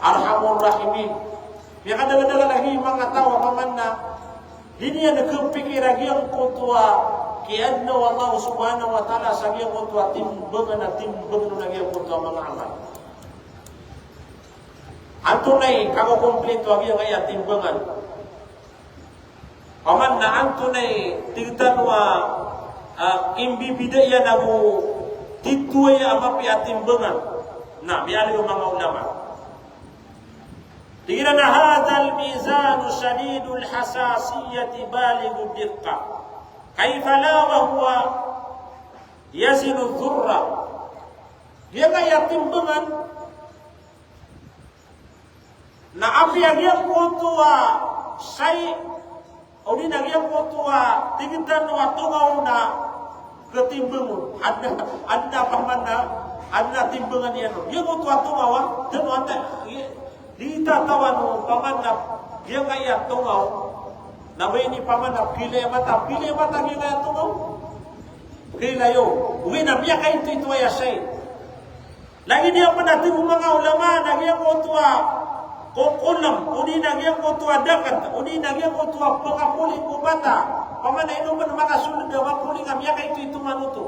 arhamur rahimin ya kadang-kadang lagi mga tawa paman na hindi yan nagpikir agiyang kutua kiadna wallahu subhanahu wa ta'ala sa agiyang kutua timbangan na timbangan na agiyang kutua mga amal anto na kakukumpleto agiyang kaya timbangan paman na anto na tigtanwa imbibida yan ako tituwa ya amapi at timbangan na biyali yung mga ulama tingnan na hadal mizanu shadidul hasasiyati balighu diqqa kaifa la wa huwa yazinu dhurra dia kaya timbangan na api yang kutua say odi na yang kutua tingnan wa tungaw na ketimbangun ada pamana ada timbangan yan dia kutua tungaw dan anda Dita tawan pamanap dia kaya tungaw na ini pamanap kile mata dia kaya tungaw kilayo uwi na biya kayo ito ay asay lagi dia panatin mga ulama nagyang kutua kukulam uni nagyang kutua dakat uni nagyang kutua pakapuling kubata pamana inuman makasunod na mapuling ang biya kayo ito manuto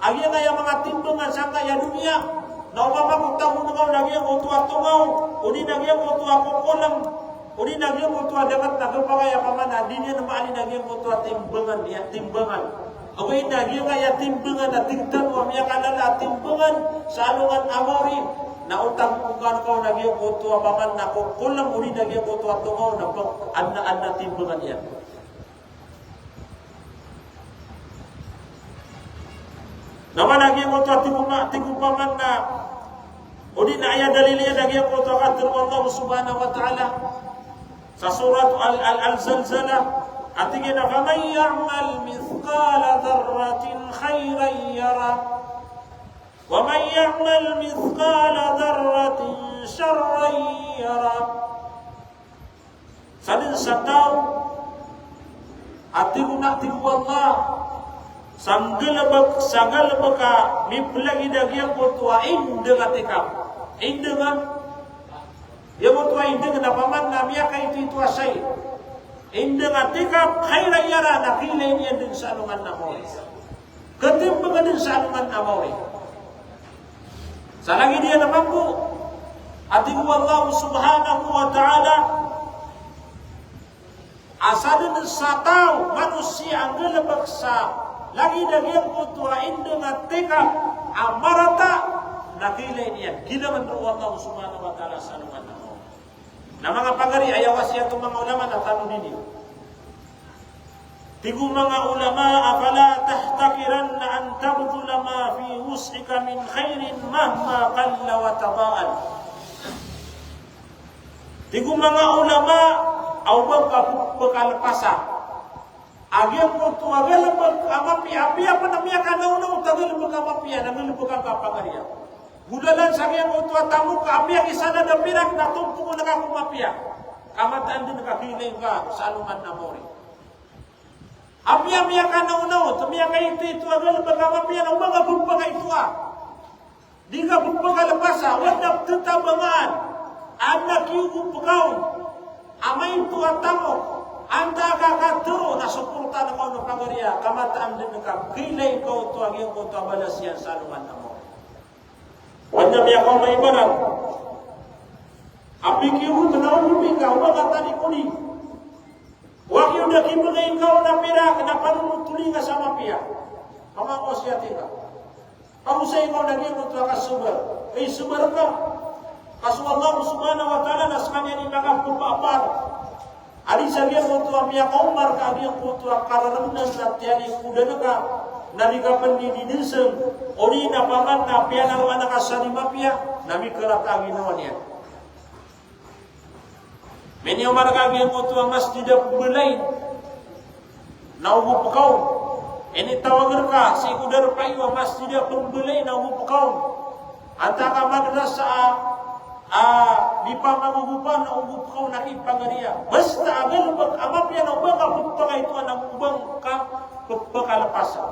agya kaya mga timbungan sa kaya dunia na umama kung tayo lagi ang utuwa tungaw, uni lagi ang utuwa kukulang, uni lagi ang utuwa dapat nagpapakaya pamana, di niya na maali lagi ang utuwa timbangan niya, timbangan. Away lagi ang kaya timbangan na tigtan mo, miya kalala timbangan sa alungan amori, na utang kukan ko lagi ang utuwa paman na kukulang, uni lagi ang utuwa tungaw, na anna timbangan niya. Nama lagi yang kotor tigupaman na udi na ayat dalilnya lagi yang kotor kata Allah Subhanahu wa taala sa surat Al-Zalzalah atingin na faman ya'mal mithqala dharratin khairan yara wa man ya'mal mithqala dharratin sharran yara sadin sataw atiguna tigu Allah sagal baka miplagi dagyang kutua indeng atikap indengan dia kutua indeng na paman na miya kay itu asay indeng atikap khairan yara nakilay niya din sa anungan na mo ketimbangan din sa anungan na mo sa lagi dia naman po atigu Allah subhanahu wa ta'ala asalin sa tao manusia ang galabag sa lagi dagyang kutua indeng atika amarata nakilay niya ginaman ro Allah subhanahu wa ta'ala sa anungan na mo na mga pagari ayawas yan itong mga ulama na tanong ninyo tigu mga ulama afala tahtakiran na an tabdula ma fi wus'ika min khairin mahma qalla wa tabaan tigu mga ulama aw pagkalpasa agyang kutu agalabag amapi api apa namanya kanau tagalabag amapi nagalabag ang kapagariya gudalan sa agyang kutu tamu ka api ang isana na pirak na tumpo ko nakakumapya kamataan din nakakilay ka sa alungan na mori api ang kanau tumiya kayo ito agalabag amapi ang mga bumbaga ito di ka bumbaga labasa wadap tatabangan anak yung pagkaw amay ito at tamo anda kakaturo na suporta na ko ng pagariya kamataan din ka kilay ko ito ang iyong kunto abalas yan sa aluman na mo wanda miya ko may ibarat apik yung manawulubing ka umaga tani kuni wag yung nakibagay ikaw na pirak na panunutuli nga sa mapia pamangos yatin ka pangusay ikaw na iyong kunto ka subar subar ka kaso Allah subhanahu wa ta'ala nas kanya ni mga pupapar ari sabiya kutu amya Umar ka biya kutu akaranam na tiani kuda ka nabiga pandidinsen ori na paman na piana wana ka sa mapia nami kerak aginawan niya meni Umar ka biya kutu masjid bulay na ubu pakaw Ini tawagerka si kudar paiwa masjid pembeli na ubukau. Antaka madrasah di pamagugupan na ubukau na ipagaria. Basta agal bag amapya na ubang kapagpaka ito ang ubang kapagpakalapasan.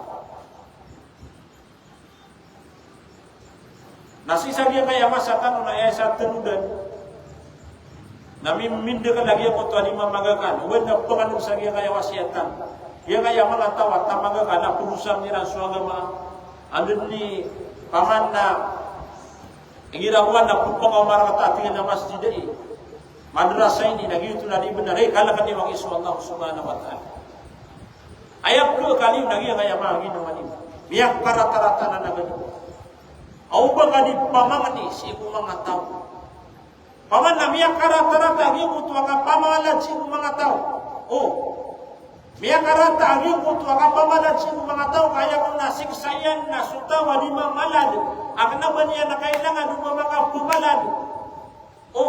Nasisagya kaya masatan na ay sa tenudan. Namiminda ka lagi ako ito ni mamagakan. Uwan na panganong sagya kaya wasiatan. Dia kaya mga tawa tamaga ka na purusang nila suagama. Andun ni paman na igirawan na pupakaw marakatatingan na masjid ay. Madrasa ini nagito na di benar. Kala ka ni wang isu Allah subhanahu wa ta'ala. Ayap ko kali nagi kaya mga ginawa ni. Biyak para-tarata na nagano. Au ba ka di pamangan ni si mga tao. Paman na biyak para-tarata agi mo tuwa ka pamangalan si mga tao. Oh. Biya karata aging ko tuwa kapamalan si mga tao kaya kung nasiksayan na sutawa di mamalad ang naman niya na kailangan ng mga pumalad o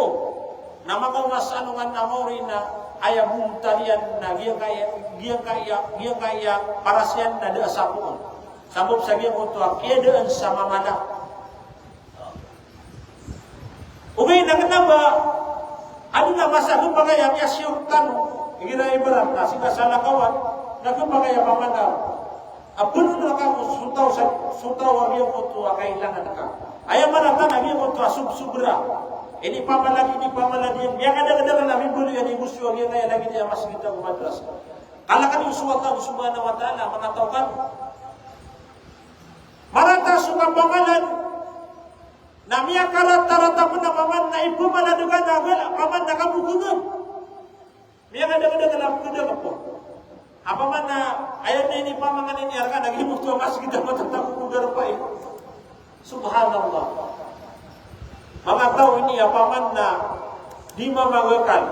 na makawasanungan na mori na ayabong talian na giyang kaya para siyan na sa puon sabab sa giyang ko tuwa kaya doon sa mamala okay na ba ano na masagot ba kaya niya siyurtan Igira ibarat na sila sa lakawan, nagkapagaya pamanaw. Apun na ka kung sutaw ang iyong kuto kailangan ka. Ayaw manatan ang iyong kuto subsubra. Ini pamalagi yan. Biya kadang-kadang namin buli yan gusto ang iyong kaya lagi niya mas kita kumadras. Kalakan yung suwata ng subhanahu wa ta'ala, manataw ka. Marata sumapangalan, na miya karata-rata mo na paman na ipumaladugan na paman na kabukunan. Miya kadang-kadang alam ko na po. Apa man na ayat na ini pamangan ini arka nagimok to mas kita matatang kugar pa eh. Subhanallah. Mga tao ini apa man na di mamagakan.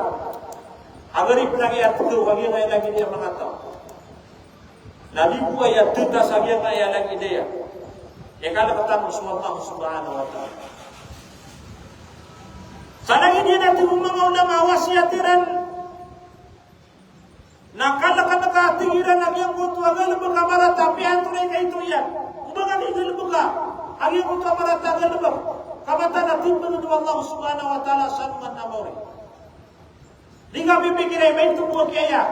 Agar ipinag-iat ito wag yung ay lagi niya mga tao. Nalibu ayat tuta sa yang ay lagi dia. Ya kalau ketemu Allah Subhanahu wa ta'ala. Sana ini natin mga ulama wasiatiran nakala nakatigiran ang iyong kuto agal magkamara tapi antunay ka ito yan ubangan igal buka ang iyong kuto amara tagal bag kamata natin mengenal Allah subhanahu wa ta'ala sanungan na mori di nga pipikiray may tumuwa kaya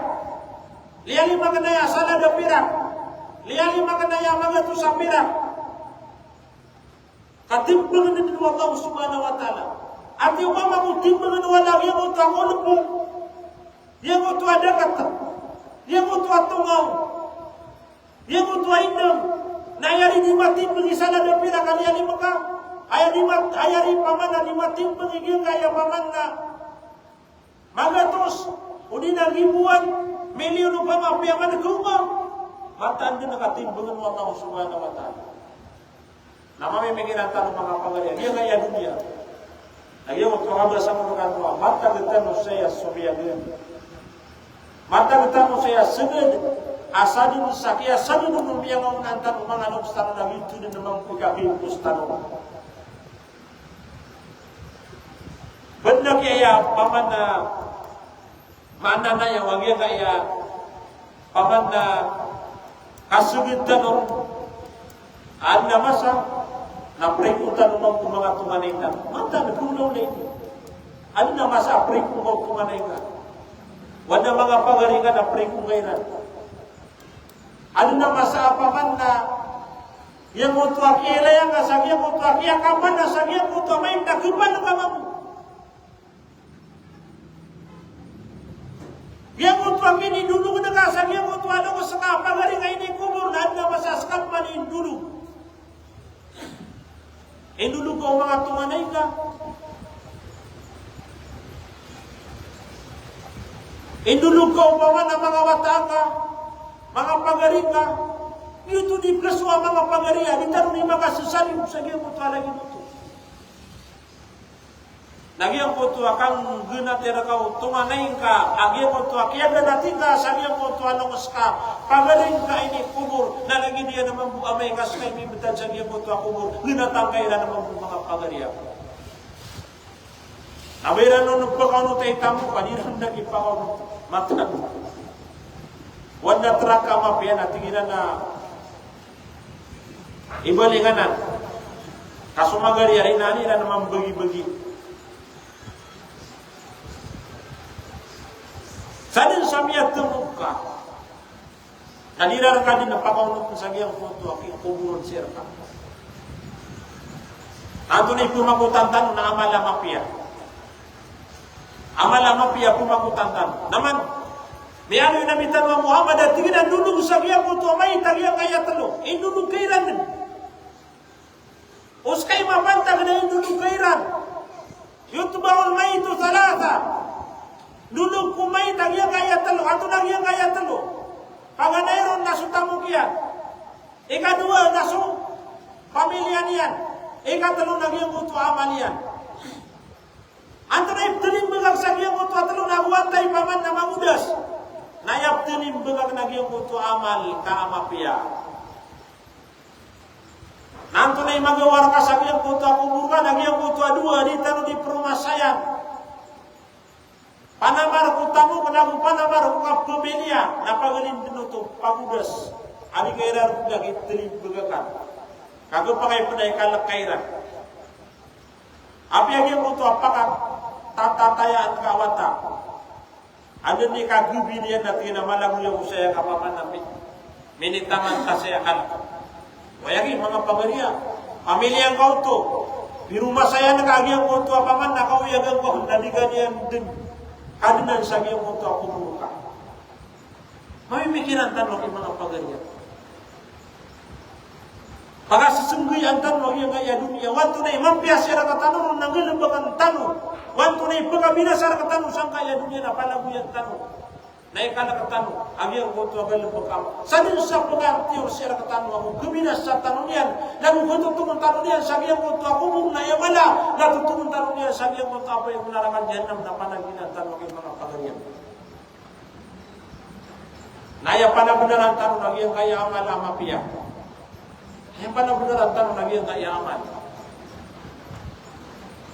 liyali maganaya sana da pirak liyali maganaya magatu sa pirak katimbangan din Allah subhanahu wa ta'ala at yung mamakutimbangan wala yung kuto ako lupong yung kuto ada kata dia butuh atungau, dia butuh indem. Na ayari di matim pengisala dan pira kali ali maka ayari pamana di matim pengigil kaya pamana. Maka terus udina ribuan miliun upama piaman kumau. Mata anda nakatim dengan Allah Subhanahu wa ta'ala. Nama memikirkan tanah mga pagalian. Dia kaya dunia. Lagi waktu habis sama dengan Allah. Mata kita saya sobiagen. Mata ketemu saya seged asadun sakia sadun yang mengantar manganok stano lagi itu dan mengkukabi pustano. Benda kaya pamana mana na yang wagi kaya pamana kasugid tanong ada masa na prekutan ng mga tumanina. Mata nagkunaw na ito. Ano na masa prekutan tumanina? Wala mga pagaringan na prekungairan. Ano na masa apa man na yang mutu akiela yang kasagya mutu akia kapan na sagya mutu may nakupan na kamamu. Yang mutu akini dulu na kasagya mutu ano ko sa pagaringan ini kubur na na masa skap man dulu. Dulu ko mga tumanay ka. Indulu kau bawa na mga wataka, mga pagaringa, itu di preswa mga pagaria, ditaruh ni mga sasalim sa giyan mo talagi mo to. Nagyan ko to akang ginatira ka, tumanay ka, agyan ko to, kaya na natin ka, sagyan ko to, anong ka, pagaring ka ini kubur, na lagi niya naman buamay ka, sa kayo mibitan sagyan ko to, kubur, ginatangkay na naman mga pagaria. Nabiran nung pagkano tayo tamu, paniran na ipakaw matan. Wanda traka mapian at tinginan na ibalinganan kasumagari hari nani dan membagi-bagi sadin samia temuka nadirar kadin napakaunok sagyang foto aking kuburon sirka nanto na ipumakutan tanu na amala mapia pumakutan tanu naman may ano yung namitan wa Muhammad at tingin nunung sagyang foto may tagyang kaya talo nunung kairan din uskay mapantag na nunung kairan yutbaul may ito salasa nunung kumay tagyang kaya talo ato nagyang kaya talo paganayron naso tamukian ikadua naso pamilya niyan ikatalo nagyang kuto amalian antara ibtilim begag sagyang kuto atalo naguantay paman na mangudas nayap tilim begag nagyang kuto amal kaamapia nanto na magawar ka sagyang kuto akuburga nagyang kuto adua di tano di perumasayan panamar kutamu kenagu panamar kukap pemilia napagalin penutup pagudas ari kairar kuda ibtilim begagan kagak pakai pedai kalak kairan. Apa yang aku tu apakah tata tayaan kawata? Ada ni kagak bilian nanti nama lagu yang saya kapaman nabi. Minitangan kasih kalak. Wayagi mga pagaria. Pamilya yang kau tu di rumah saya nak kagak yang kau tu apaman nak kau yang kau nanti kalian din kadinan sagi yang kau tu aku buka. Kami mikiran tan lagi mga pagaria. Pagka sesungguhnya antan mo yang kaya dunia wanto na imampias sira katanu nangilembagan tanu wanto na ipagabina sira katanu sang kaya dunia na palaguyan tanu na ikala katanu agyang koto agal lembagam sadin sa pagatior sira katanu ako gabina sa tanu niyan lagu koto tumun tanu niyan sagyang koto ako mung na yamala natutumun tanu niyan sagyang koto apa yang menarangan jahannam na panaginan tanu kay mga pagarian naya panabenaran tanu agyang kaya amal amapia yang pada benar tanu lagi yang tak yaman.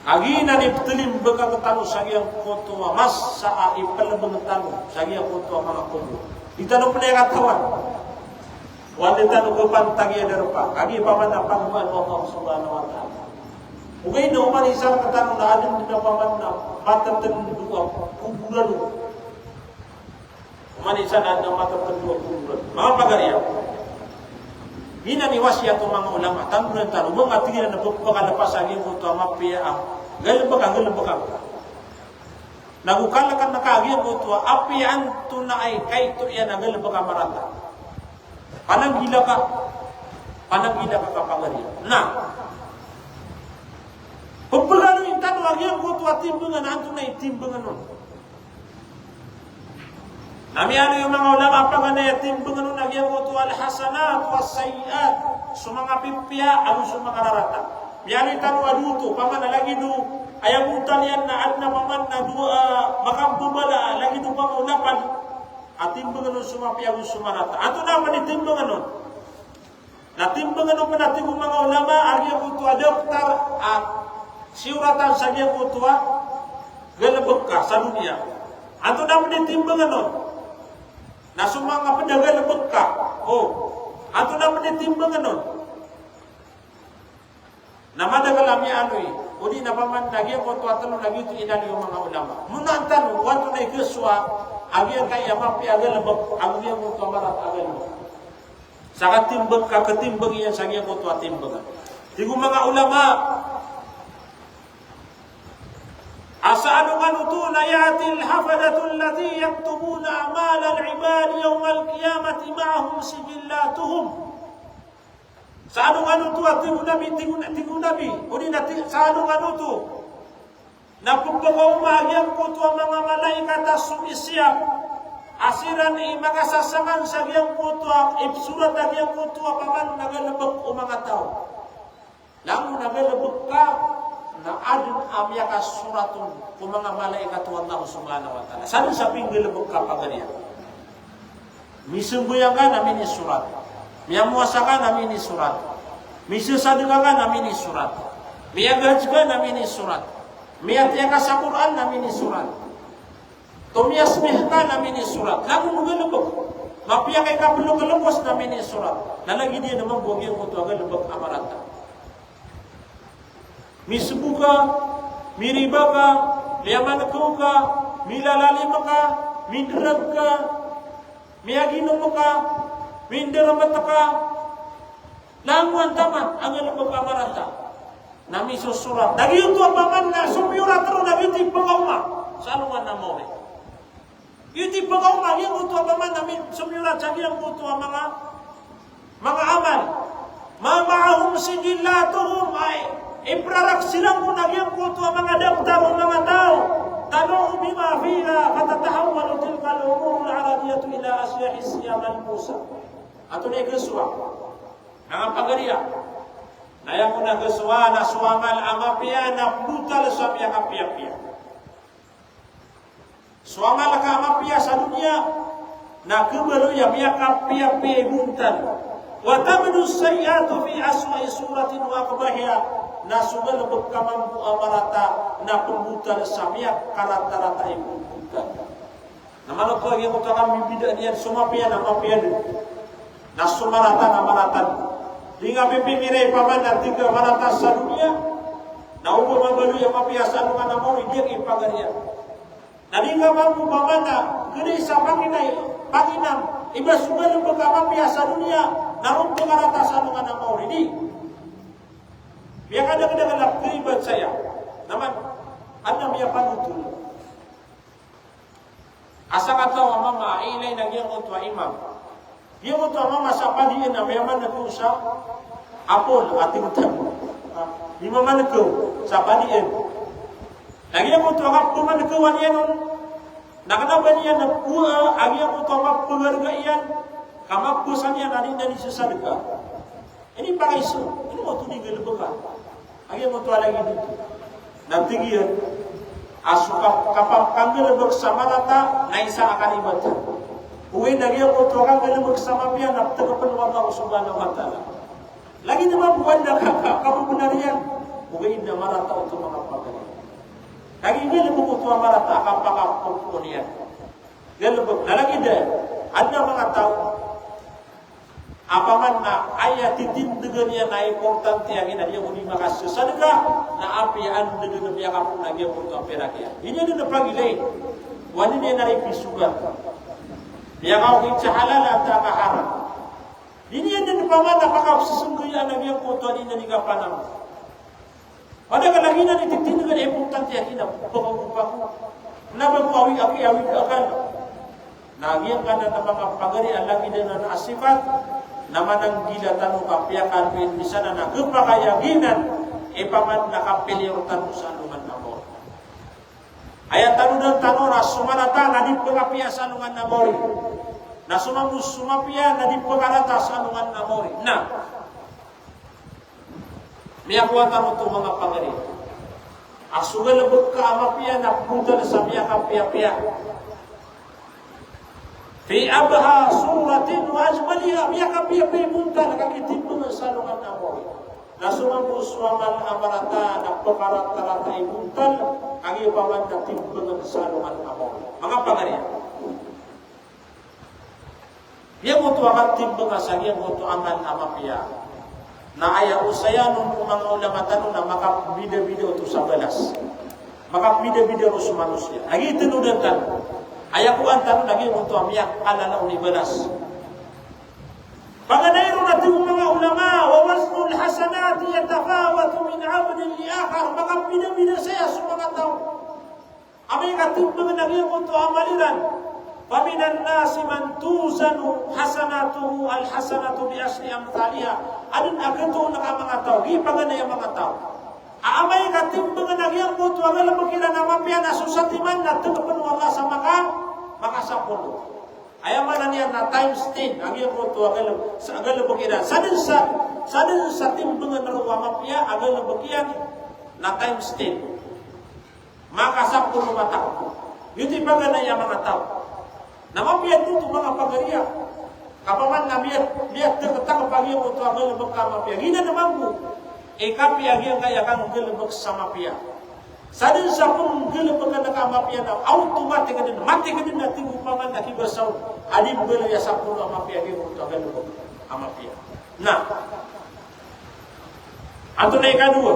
Agi nani ptelim beka ketanu sagyang koto mas saa ipel bengtanu sagyang koto mga kodo. Itanu pendekat kawan. Wanita nu kepan tagi derpa. Agi paman pangguan Allah Subhanahu wa taala. Ugay no man isang ketanu na adin dina paman na mataten dua kuburan. Man isang na mataten dua kuburan. Mga pagariya. Ina ni wasiat mga ulama tanduran taru mga tingin na pagkalapas ang iyong ito mapia galibag nagukalakan na kaagyan ito apian to na ay kay to yan ang galibag marata pananggila ka kapagariya na pagpagano yung tanong ang iyong ito at timbangan anto na itimbangan nun namiano yung mga ulama panganay at timbangan nun nagyang ito al-hasanat was-sayiat sumanga pipya ang sumanga rarata miyani tanu aduto pamana lagi do ayang utalian na adna paman na dua makambubala lagi do pangulapan at timbangan nun sumapya ang sumarata ato naman itimbangan nun na timbangan nun panating mga ulama nagyang ito adoktar at siuratan sa nagyang ito galabag ka sa dunia ato naman itimbangan nun na sumanga pedagang lebek ka ato na manitimbang nun na madagalami anoy udi na paman lagi ko to atano lagi to inali yung mga ulama munantan wanto na ikuswa agian kaya mapi agal lebek agian mo to marat agal sa katimbang ka katimbang yan sa agian ko to atimbang tigo mga ulama asa'anu kanutu na yatil hafadatul lati yaktubuna amal al-ibad yawmal qiyamati ma'ahum sijillatuhum sa'anu kanutu at tigo nabi uni na sa'anu kanutu na pagpagaw magyang kutu ang mga malaikat at sumisiyap asiran makasasangan sa giyang kutu ipsurat na giyang kutu paman nagalabag o mga tao lang nagalabag ka na adun amyaka suratun kung mga malaikat Allah Subhanahu wa ta'ala. Saan sa pinggilabog kapagariya? Misumbuyan ka namin ni surat. Miyamuasa ka namin ni surat. Misusadunga ka namin ni surat. Miyagaj ka namin ni surat. Miyatya ka sa Quran namin ni surat. Tumiyasmih ka namin ni surat. Lagu nugalabog. Mapia kay kablo kalungos na mini surat. Nalagi dia naman buwag yung uto agal lebak amarata. Misubuka, miribaka, liyamanakaw ka, milalalim ka, mindrag ka, miyaginom ka, mindaramat ka. Languan taman ang lebak amarata. Nami susurat. Dagi uto apaman na sumyurat ro na yuti pagauma. Salungan na mo. Yuti pagauma yung uto apaman nami sumyurat sa yang uto mga amal. Mamahum sijillatuhum ay iprarak silang kung nagyang uto mga daftar mga tao. Tanong bima fiha fatatahawwalu tilka al-umur al-arabiyatu ila asyahi siyam al-musa. Ato ni keswa. Ang pagariya. Naya muna keswa na suamal amapia na brutal sa pia kapia-pia. Suamal ka amapia sa dunia na kebalo ya pia kapia-pia buntan. Wa tabdu sayyatu fi aswa'i suratin wa qabahia na sugal bekamampu amarata na pembutal sa pia karata-rata ibu buntan. Namano ko yang utakam bibidak dia sumapia na mapia na sumarata na maratan. Hingga pipingiray paman at tiga maratas sa dunia na upo mabalu yang mapiasan mga namori dia ipagariya. Na hingga mampu paman na gede sa paginam iba sugal yung pagkamapiasa dunia na rumpo karatasan mga namori di. Biya kadang-kadang alap keribat saya naman anam ya panutul. Asa kataw mama ilay nagyang utwa imam. Dia utwa mama sa padiin na mayaman na po sa apol ating tamu. Lima man ko sa padiin. Lagi ang utwa ka puman ko yan nakanaban yan na puha agi ang utwa ka pularga yan kamapusan yan anin na nisasalga. Ini pakaiso. Ini mo tunig ka. Agi ang utwa lagi dito. Nagtigiyan asuka kapag kanggalabag sa malata na isa akalibatan. Uwi na riyan ko ito kang galamag sa mapya na tagapan wa Allah subhanahu wa ta'ala. Lagi naman buwan na kapupunan riyan. Uwi na marata ito mga pagaling. Lagi galamag ito ang marata kapakapupunan riyan. Galamag. Nalagi din. Ada mga tao. Apaman na ayat titindagan niya na importante ang ina. Dia muli makasasad ka na apian dengan niya kapunan niya po ito ang perakya. Ini na napagilay. Wala niya na ipisugan. Dia kau kita halal atau haram. Ini yang dipaman apakah sesungguhnya anak yang kotor ini di kapanam. Pada lagi nanti titin dengan important ya kita pokok-pokok. Kenapa kau awi akan? Nagi yang kana tapang pagari lagi dengan asifat nama nang gila tanu kapiakan di sana na kepakayaginan ipaman nakapili utan usanuman namor. Ayat tanu dan tanora sumarata nadi pengapiasan dengan namori. Na sumapia nadi pengarata sanungan namori. Nah, miyakuatan untuk mga pangari. Asugal lebut ka amapia na putal sa kapia-pia. Fi abha suratin wa ajmaliha miyakapia-pia munta nakakitimbang sanungan namori. Na sumaman amarata na pengarata-rata imuntal ang ipaman na timbangan sanungan namori. Mga pangari. Dia mutu akan timbang asal dia mutu amal amapia. Na ayah usaya nung mga ulama tanong na maka bida-bida utu 11. Maka bida-bida rusu manusia. Lagi tinudan tan. Ayah ku antan lagi mutu amiyak alala unibalas. Paganairo na tiyo mga ulama wa wasnul hasanati yatafawatu min 'abdin li akhar. Maka bida-bida saya mga tao. Ami katimbang lagi mutu amaliran. Faminan nasi man tuzanu hasanatuhu alhasanatu bi asli amthaliha. Adun agentu nak mga tao, gipagana yung mga tao. Aamay katimbang nagyang buto ang lamagila na mapya na susatiman na tunapan Allah sa makasapulo. Ayaman na niya na times 10 ang yung buto ang lamagila. Sadin sa timbangan na ruwa mapya ang lamagila na times 10. Makasapulo matao. Yun ipagana yung mga tao. Nama biar itu mga pagariya. Kapaman na biar terketak pagi mo to ang lebok kama pia. Gina naman mo. Kapi agi ang kaya kang lebok sama pia. Sadin sa pun gele pagana ka mapia na automatic kadin mati kadin na tibu paman na kibasaw adim gele ya sa pun mapia ge mo to gele ko amapia. Nah, ato na ikadua.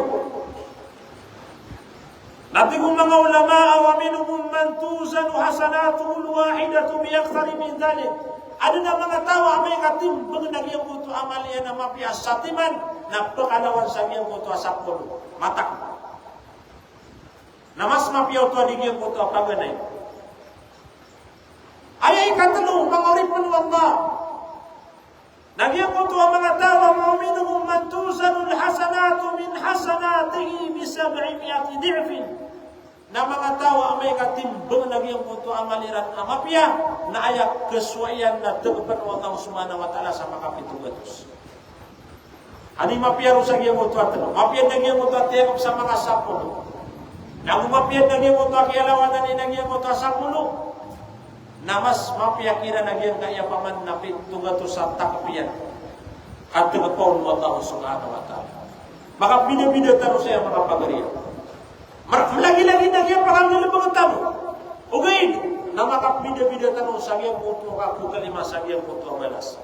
Nanti kung mga ulama wa minhum man tuzanu hasanatuhu alwahidatu bi akthar min dhalik. Ada na mga tawa may katim pagnagiyan ko to amalian na mapia satiman na pagalawan sa giyan ko to asapolo matak. Namas mapiyaw to adigyan ko to paganay. Ayay katalo mga uripon wallah. Nagyan ko to ang mga tawa mu'minuhum man tuzanu alhasanatu min hasanatihi bi 700 di'fin. Na mga tawa may katimbang nagyan ko to amaliran amapya na ayak kesuaian na tegupan wa Allah subhanahu wa ta'ala sa makapitugatos. Ani mapya ro sa giyan ko to atano. Mapya nagyan ko to atiyag sa mga sapulo. Na mapya nagyan ko to akialawan ni nagyan ko to sapulo. Namas mapiyakira nagyan kaya paman napit tugato sa takpian at tugapon mo Allah subhanahu wa ta'ala. Maka bida-bida taro saya mga pagariya. Lagi-lagi nagyan pakang nilabang tamo. Ugayin na maka bida-bida taro sa giyang puto kapu kalima sa giyang puto balas.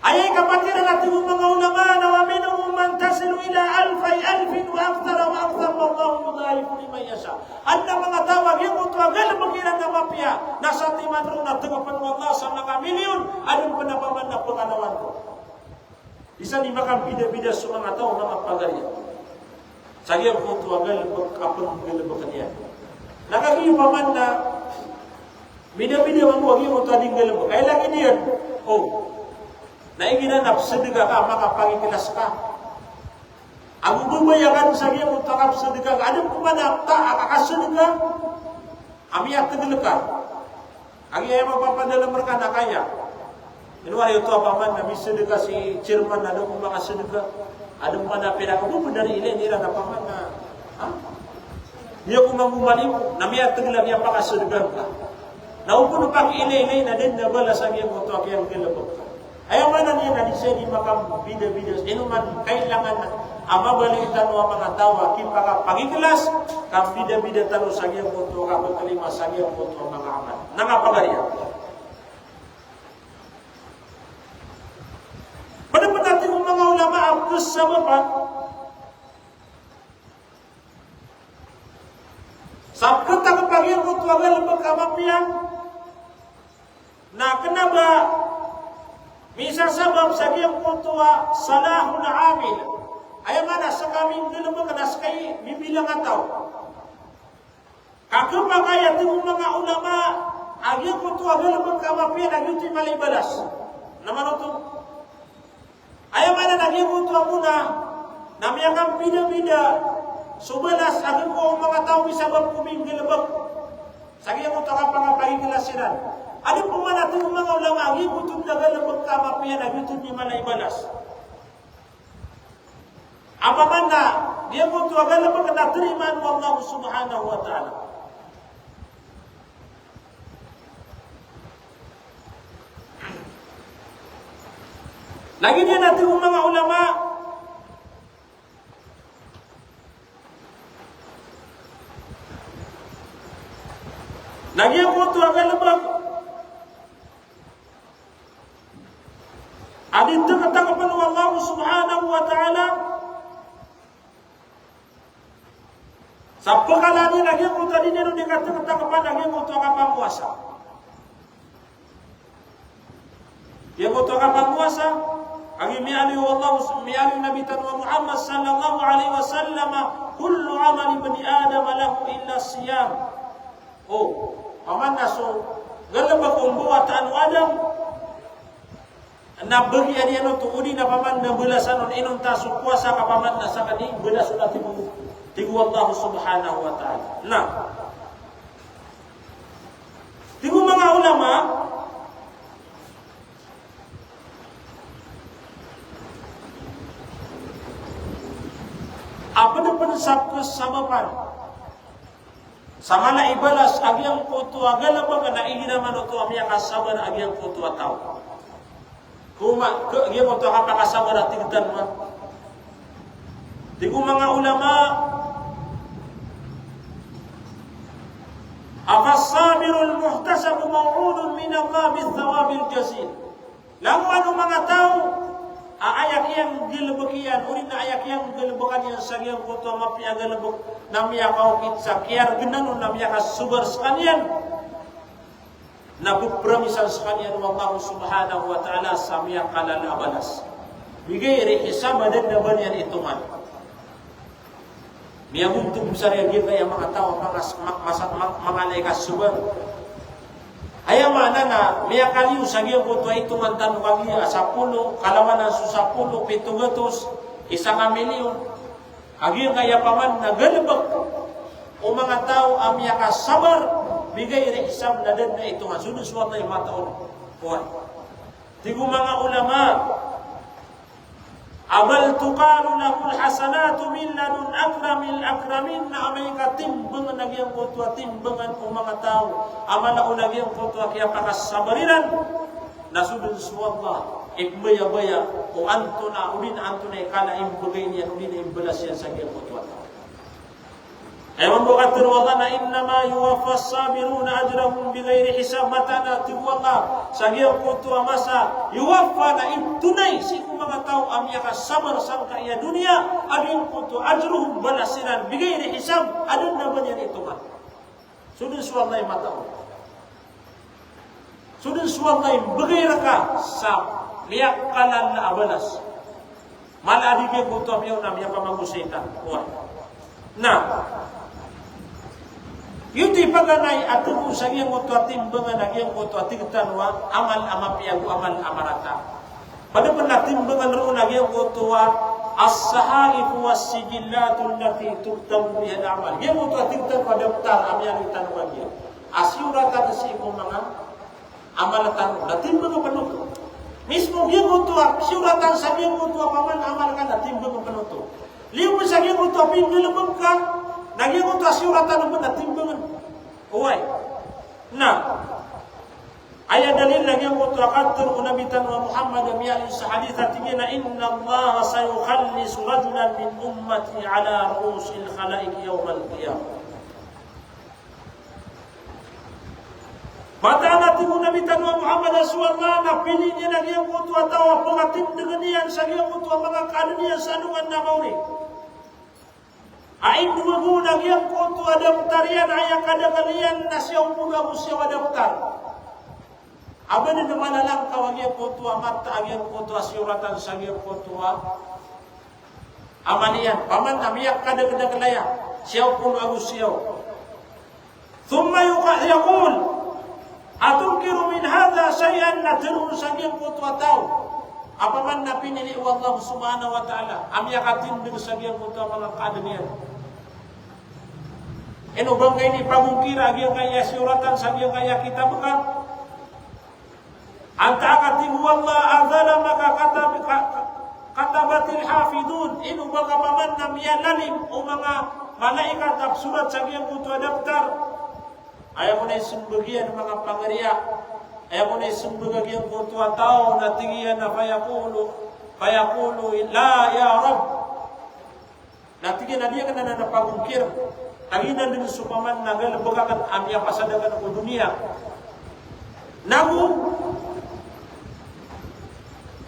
Ayay kapatiran natin mga ulama na waminong man tasilu ila alfin wa akthara wallahu yudha'ifu liman yasha. Anda mga tawag yung ito agal magkirang na mapya na sa timan ro na tagapan mo Allah sa mga milyon anong panapaman na pangalawan ko. Isa ni makang bida-bida sa mga tao na magpagarya. Sa iyang ito agal magkapang galabakan yan. Nakagiyo pa man na bida-bida man huwag yung ito ading galabak. Kaya lagi niyan, naiginanap sedekah ka makapangikilas ka. Ang bubayagan sa iyo mo takap sedekah. Adam kumanap ta akakasedekah. Amiyak tegeleka. Ang iya mapapadala mereka na kaya. Inwari ito apa man na sedekah si chairman ada mo mga sedekah. Ada mo na pera ko dari ile nira na paman na. Niya ko mamumali namiyak tegelam yang pakasedekah ka. Naupun pang ile na din na bala sa iyo mo to akiyang gelebok. Ayaw man niya na disya di makam bida-bida. Inuman kailangan na amabalitan mo mga tawa kipaka pangikilas kam bida-bida talo sa giyang puto kapag kalima sa giyang puto mga amal. Nangapagariya. Padapat natin kung mga ulama ang kasabapan sa katang pagiyang puto agal magkamapiyang na kenapa misa sabab sa giyang putuwa salahul amil. Ay mana sa kaming gilabang kanas kay bibilang ataw. Kakapagayat yung mga ulama ang giyang putuwa gilabang kamapian ang yuti malibalas. Naman ito. Ay mana na giyang putuwa muna na miyakang bida-bida subalas agad ko ang mga tao isabab kuming gilabang. Sa giyang putuwa kapangapagigilasinan. Ano po man natin mga ulama ang ibutod na galang magkamapian ang ibutod ni malay balas. Apaman na, diyan po ito ang galang magkanatriman mo Allah subhanahu wa ta'ala. Lagi niya natin mga ulama lagi po ito ang galang adin takatakapan ng Allah subhanahu wa ta'ala sa pagkalani lagi ko tadi nyo dikatakapan lagi ko ito ang pangkuasa. Yang ko ito ang pangkuasa ang imiali Allah imiali Nabi Tanwa Muhammad sallallahu alaihi wasallam kullu amali bani Adam lahu illa siyam. Paman na so galabak umbuwa ta'anu Adam na bagi ani ano tuudi na paman na belasan on inon tasu puasa ka paman na sa kani belas ulah tigu Allah subhanahu wa ta'ala. Nah, tigu mga ulama apa na pansab kesabapan sama na ibalas agyang puto agala ba na iginaman to amya kasaban agyang puto ataw. Kuma dia mo to kapakasabar at tigdan mo. Di ko mga ulama Afas-sabirul muhtasabu maw'udun min Allah bithawabil jazil. Lamu anu mga tao ayak yang gelebekian urin ayak yang gelebekan yang sagiang kutu mapi agalebek namia kau kitsa kiar genanu namia kasubar sekalian nabu permisan sekalian Allah subhanahu wa ta'ala samia kalal abadas bigairi hisab dan nabanian hitungan Mia untuk besar yang kita yang mengatawa masak mengalai kasubar. Ayam mana na mia kali usagi yang butuh itu mantan kami 10 kalawan susah 10 700 isang miliun. Agi kaya paman na galebek o mga tao amia ka sabar bigay ri isam na den na ito nga sunod suwat ay mataon. Kuwan. Tigo mga ulama abal tuqalu lahul hasanatu min ladun akramil akramin na amay katimbangan nagyang kutwa timbangan o mga tao amala o nagyang kutwa kaya pakasabariran nasudun suwallah ikbaya-baya o antuna ulin antuna ikala imbagay niya ulin imbalas yan sa kaya kutwa Ewan bukat terwala na innama yuwafas sabiruna ajrahum bighairi hisab matana tiwala sagiyaw kutwa masa yuwafa na intunay siku mga tao amya ka sabar sang kaya dunia aging kutwa ajruhum balasiran bighairi hisab adun na ba niyan ito nga sudun suwalay matao sudun suwalay bagaira ka sa miyak kalan na abalas maladigay kutwa miyaw na miyak pamagusitan na Yuti paganay atubu sagiyang mo timbangan nagyang mo tigtanwa amal amapiagu amal amarata. Pada pernah timbangan roon nagyang mo as-sahaif was-sijillatul lati tuktabu biha al-amal. Yang mo tigtan pa daftar amyang itanwa dia. Asyuratan si mga amalatan natimbangan panuto. Mismo yang mo asyuratan sagiyang mo paman amal ka natimbangan panuto. Liyo mo sagiyang mo pindulubog ka Nagyang ko asyuratan naman na timbangan. Uway. Nah. Ayat dalil lagi yang mutaqaddir unabitan wa Muhammad miyalin sa hadith atigina inna Allah sayukhallisu rajulan min ummati ala ru'usil khalaik yawmal qiyamah. Mata natin unabitan wa Muhammad sallallahu na pili niya lagi yang mutatawa pangatim dengan niyan sa yang mga kanuniyan sa anungan na mauri. Ain dua guna yang kutu ada tarian ayah kada kalian nasyong muda musya wadaftar. Abang ni mana lang kawag yang kutu amat yang kutu asyuratan sang yang kutu amanian. Paman namiyak kada kalaya. Siyaw pun agus siyaw. Thumma yaqul atunkiru min hadha syai'an natirun sang yang kutu atau. Apa man napinili Allah subhanahu wa ta'ala amyakatin din sa giyang kutu mga kadanian. Eno bang ini pagungkira giyang kaya syuratan sa giyang kaya kita bukan? Antakatin wallah azala maka katabatil hafidun. Eno bang kapaman namyalalim o mga malaikat at surat sa giyang kutu adaptar. Ayaw mo na isumbagian mga pangariya. Ayaw mo na isumbagian kutu atao na tingiyan na fayaqulu la ya Rab. Natingin na dia ka na napagungkir. Taginan din supaman na galabagakan amya pasadagan ng dunia. Namu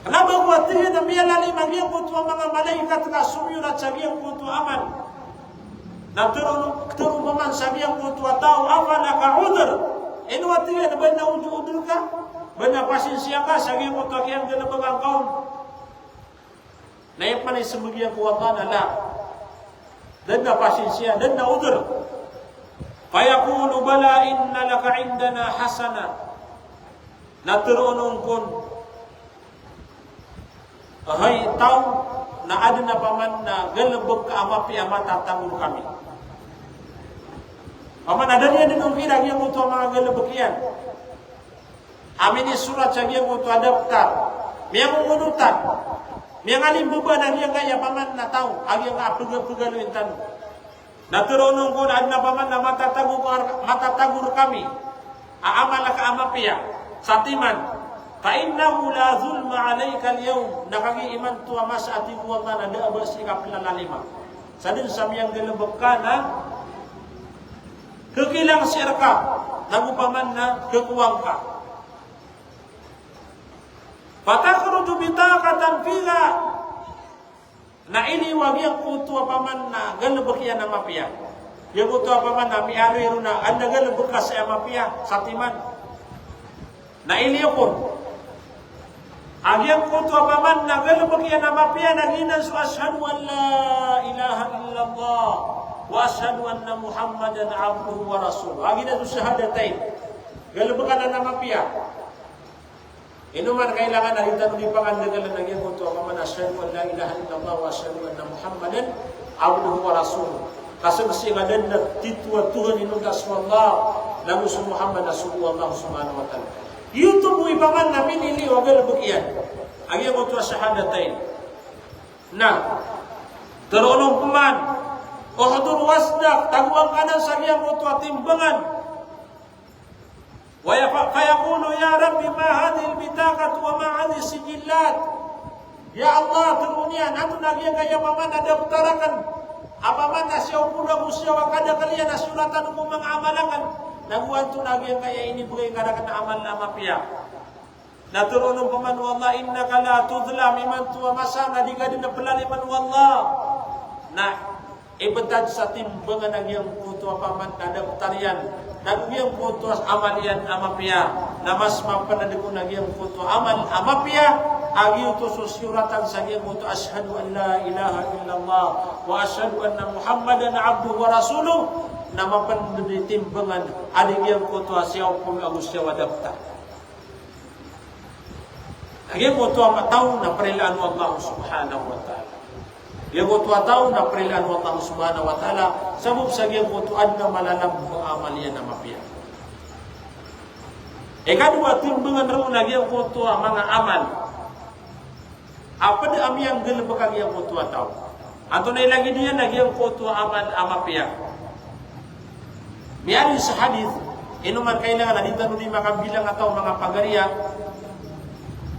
kenapa buat tingin na miyalali magiyang kutu ang mga malaikat ka sumyun at sabiyang kutu aman. Naturong paman sabiyang kutu atao aman nakaudur. Ino at tingin na ba na udur ka? Ba na pasinsya ka sabiyang kutu akiyang galabagang kaon? Nayapan ay sumugiyang kuwatan ala. Dan na pasinsya, dan na udur. Fayaqulu bala inna laka indana hasana. Naturunon kun. Ahay tao na ada na paman na galabog ka amapi amata tanggol kami. Paman ada niya din ang hirag yung muto mga galabog yan. Amin isurat sa yung muto adaptar. Miyang umunutan. Miyang alimbuba na niyang kaya paman na tao. Ang yung apagalo-pagalo yung tanong. Naturunon ko na adna paman na matatagur kami. Aamala ka amapiya. Sa timan. Fa'innahu la zulma alayka al-yawm. Nakagiiman tuwa mas ati ko nga na daabas ikap na lalima. Sa din sa miyang galabag ka na kekilang sirka nagupaman na kekuwang ka. Patakhruju bitaqatan fiha na iliwag yang kutu apaman na galabak yan na mapia. Yung kutu apaman na mialo na anda galabak ka sa mapia satiman. Na iliyokon. Agyang kutu apaman na galabak yan na mapia naginan su ashhadu an la ilaha illallah wa ashhadu anna Muhammadan abduhu wa rasuluh. Agina su syahadatain. Galabakan na mapia. Inuman kailangan na rin di pangandagalan ng iyong kutu apaman ashhadu an la ilaha illallah wa ashhadu anna Muhammadan abduhu wa rasuluh. Kasi masih ngadan na titwa Tuhan inuntas wallah lagu su Muhammad rasulullah subhanahu wa ta'ala. YouTube ipaman na pinili o galabak yan. Ang iyong kutu syahadatain. Na, terulong paman Uhdur wasdak, taguang kanan sa iyang kutu at timbangan. Fayaqulu ya Rabbi ma hadhihi al-bitaqat wa ma hadhihi sijillat. Ya Allah, turunian atau nagyang kaya paman ada utarakan. Apaman na siya upula musya wa kada kalian nasulatan mo mga amalangan. Naguan to nagyang kaya ini bugay kada kana amal na mapia. Naturunong paman wallah innaka la tudlam iman tuwa masana di kadin na pelaliman wallah. Na ibetad sa timbangan ng iyang puto apaman na tarian ng iyang puto amalian amapia na mas mapanadiko ng iyang puto amal amapia agi uto susuratan sa iyang puto ashhadu an la ilaha illallah wa ashhadu anna Muhammadan abduhu wa rasuluh na mapanaditimbangan aling iyang puto siyaw kung agusya wadapta ang iyang puto amataw na perilaan Allah subhanahu wa ta'ala. Yang kutu atau na perilan Allah subhanahu wa ta'ala sabab sa yang kutu adna malalam amalian na mapia. Kadua timbangan ro na yang kutu mga amal. Apa de am yang gelebak yang kutu atau. Anto na lagi dia na yang kutu amal amapia. Miari sa hadith inuman kailangan dito ni makabilang atau mga pagariya.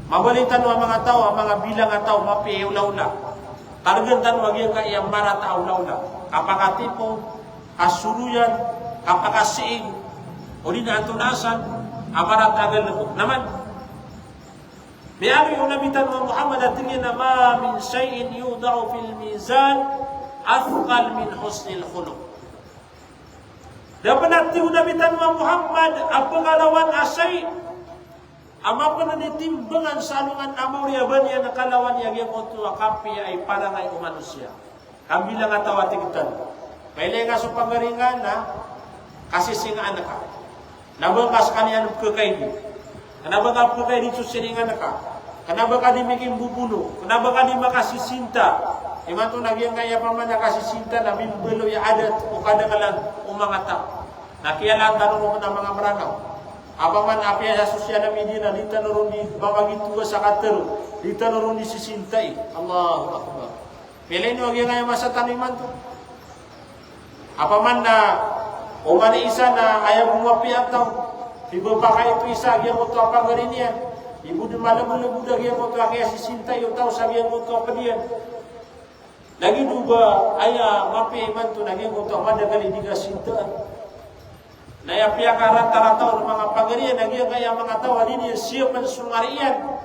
Mabalitan wa mga tao mga bilang atau mapi ulaula. Targentan wagi ka yang marat aulaula. Apakah tipu, asuruyan, apakah siing, o di na antunasan, amarat agal naman. Biari yung nabitan wa Muhammad at tingin na ma min shay'in yuda'u fil mizan athqal min husnil khuluq. Dapat natin yung nabitan wa Muhammad ang pangalawan asay ama pa na nitimbangan sa alungan amaw riyaban yan nakalawan yang kutu akapi ay parangay manusia. Kabilang ataw atigitan. Kailan nga sa pangaringan na kasisingaan na ka. Nabangkas kaniyan kakaidi. Kanabang ka kakaidi susiringan na ka. Kanabang ka di maging bubuno. Kanabang ka di makasisinta. Iman to nagyang kaya pa man nakasisinta na bimbelo ya adat o kadagalan umangata. Nakialan tanong mo ng mga maranaw. Apaman apya sa sosial media na dito naroon di babagituwa sa katero, dito naroon di sisintay. Allahu Akbar. Pila nyo agyan nga masa taniman to. Apaman na umani isa na ayaw bumapiat tao. Iba pa kayo ito isa agyan mo to apang garin yan. Ibu di malam-malam agyan mo to agyan sisintay yung tao sa agyan mo to apang yan. Lagi duba ayaw mapiman to agyan mo to apang nagali di ka sintaan. Na ya pihak rata-rata mga pagarian nagyang kaya mga tao din siya man sumarian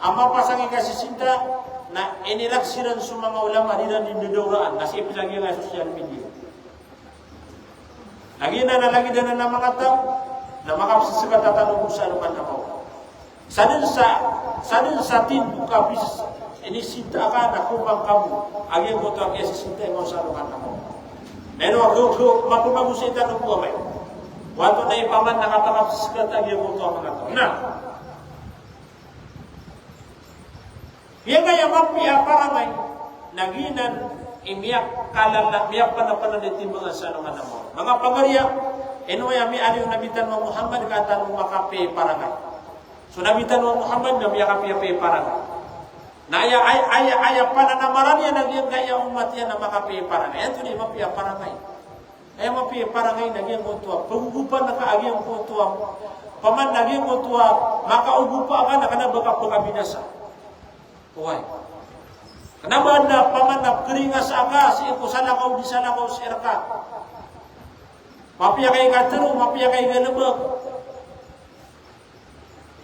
ama pasang kasih cinta na inilaksiran sa mga ulama din diduraan kasi pilagi nga social media. Lagi na mga tao na makapasikat tatanong sa anuman ako. Sadin sa tinduka bis ini cinta ka na kumbang kamu agi mo to ang cinta mo sa anuman ako. Pero ako mapumagusin tanong ko may waktu na ipaman nakatangap sa katag yung kuto ang mga ito. Na, yung kaya mapiya paramay, naginan, imiyak kalala, miyak panapananin mga sa mga namo. Mga pagariya, inuya mi aliw nabitan mo Muhammad katan mo makapi paramay. So nabitan mo Muhammad na miyakapi paramay. Na aya pananamaran yan, nagyang kaya umat yan na makapi paramay. Ito ni mapiya paramay. Ay mapi parangay nagyang kutua paggugupan na kaagyang kutua paman nagyang kutua makaugupa ka na kana baka pagabinasa uway kana ba na paman na keringa sa aga si ko salakaw di salakaw si erka Mapia kay katero, mapia kay galebek.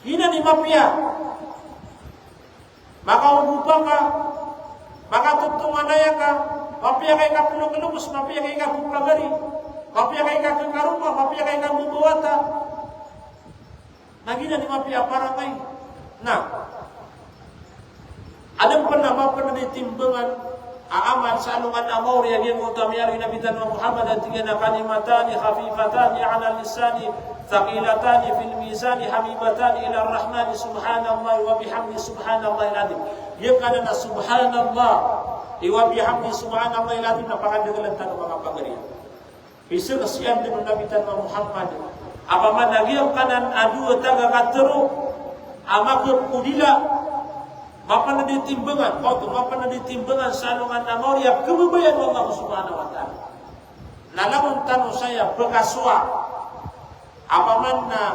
Hina ni mapia. Maka ubupa ka, maka tutunganaya ka, mapia kay kapulong gelubus, mapia kay kapupagari, mapia kay kakarumah, mapia kay kabubawata. Nagina ni mapia parangay. Nah, ada pernah ditimbangan amal salungan amor yang utami ari Nabi Muhammad dan tiga kalimatani khafifatani 'ala lisani thaqilatani fil mizani habibatani ila ar-rahman subhanallah wa bihamdi subhanallahil azim. Yang kana subhanallah wa bihamdi subhanallahil azim napakadagalan tanong mga pagarian. Bisa kasihan dengan Nabi Muhammad. Apa man nagyang kanan adu taga katero amak kudila mapa na ditimbangan, auto mapa na ditimbangan salungan amor ya kebebayan Allah Subhanahu wa taala. Nalamun tanu saya bekaswa apa manna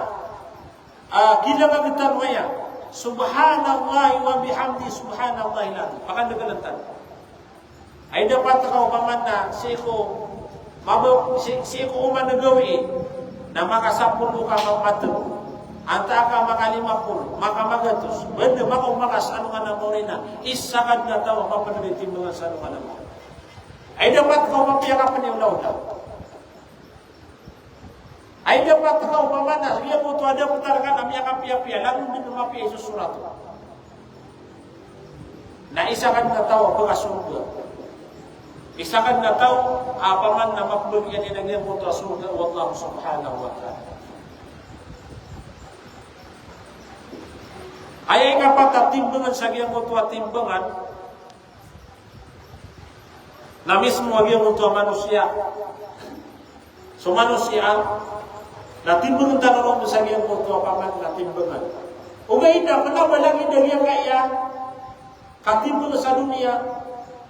gila kagitan waya subhanallah wa bihamdi subhanallahil azim. Pakan degalantan. Ay dapat kau pamanna siko mabok siko uman nagawi na makasapuluh ka mamatu. Antaka maka 50, maka magatus. Benda maka umakas anungan na morena. Isakan na tawa mapanalitim mga sanungan na morena. Ay dapat kau mapiyakapan yung launa. Ay dapat kau pamanas. Dia mo ito ada putarkan na miyakapiyapia. Lalu din mapiya susurat. Na isakan na tawa pagkasurga. Isakan na tawa apaman na mapagyan ni nagyan mo ito surga. Wallahu subhanahu wa ta'ala. Ayay nga pa timbangan sa giyang mutua timbangan na mismo agiyang mutua manusia. So manusia na timbangan tanong mo sa giyang mutua paman na timbangan. Ugay na, kenapa lagi dari yang kaya katimbangan sa dunia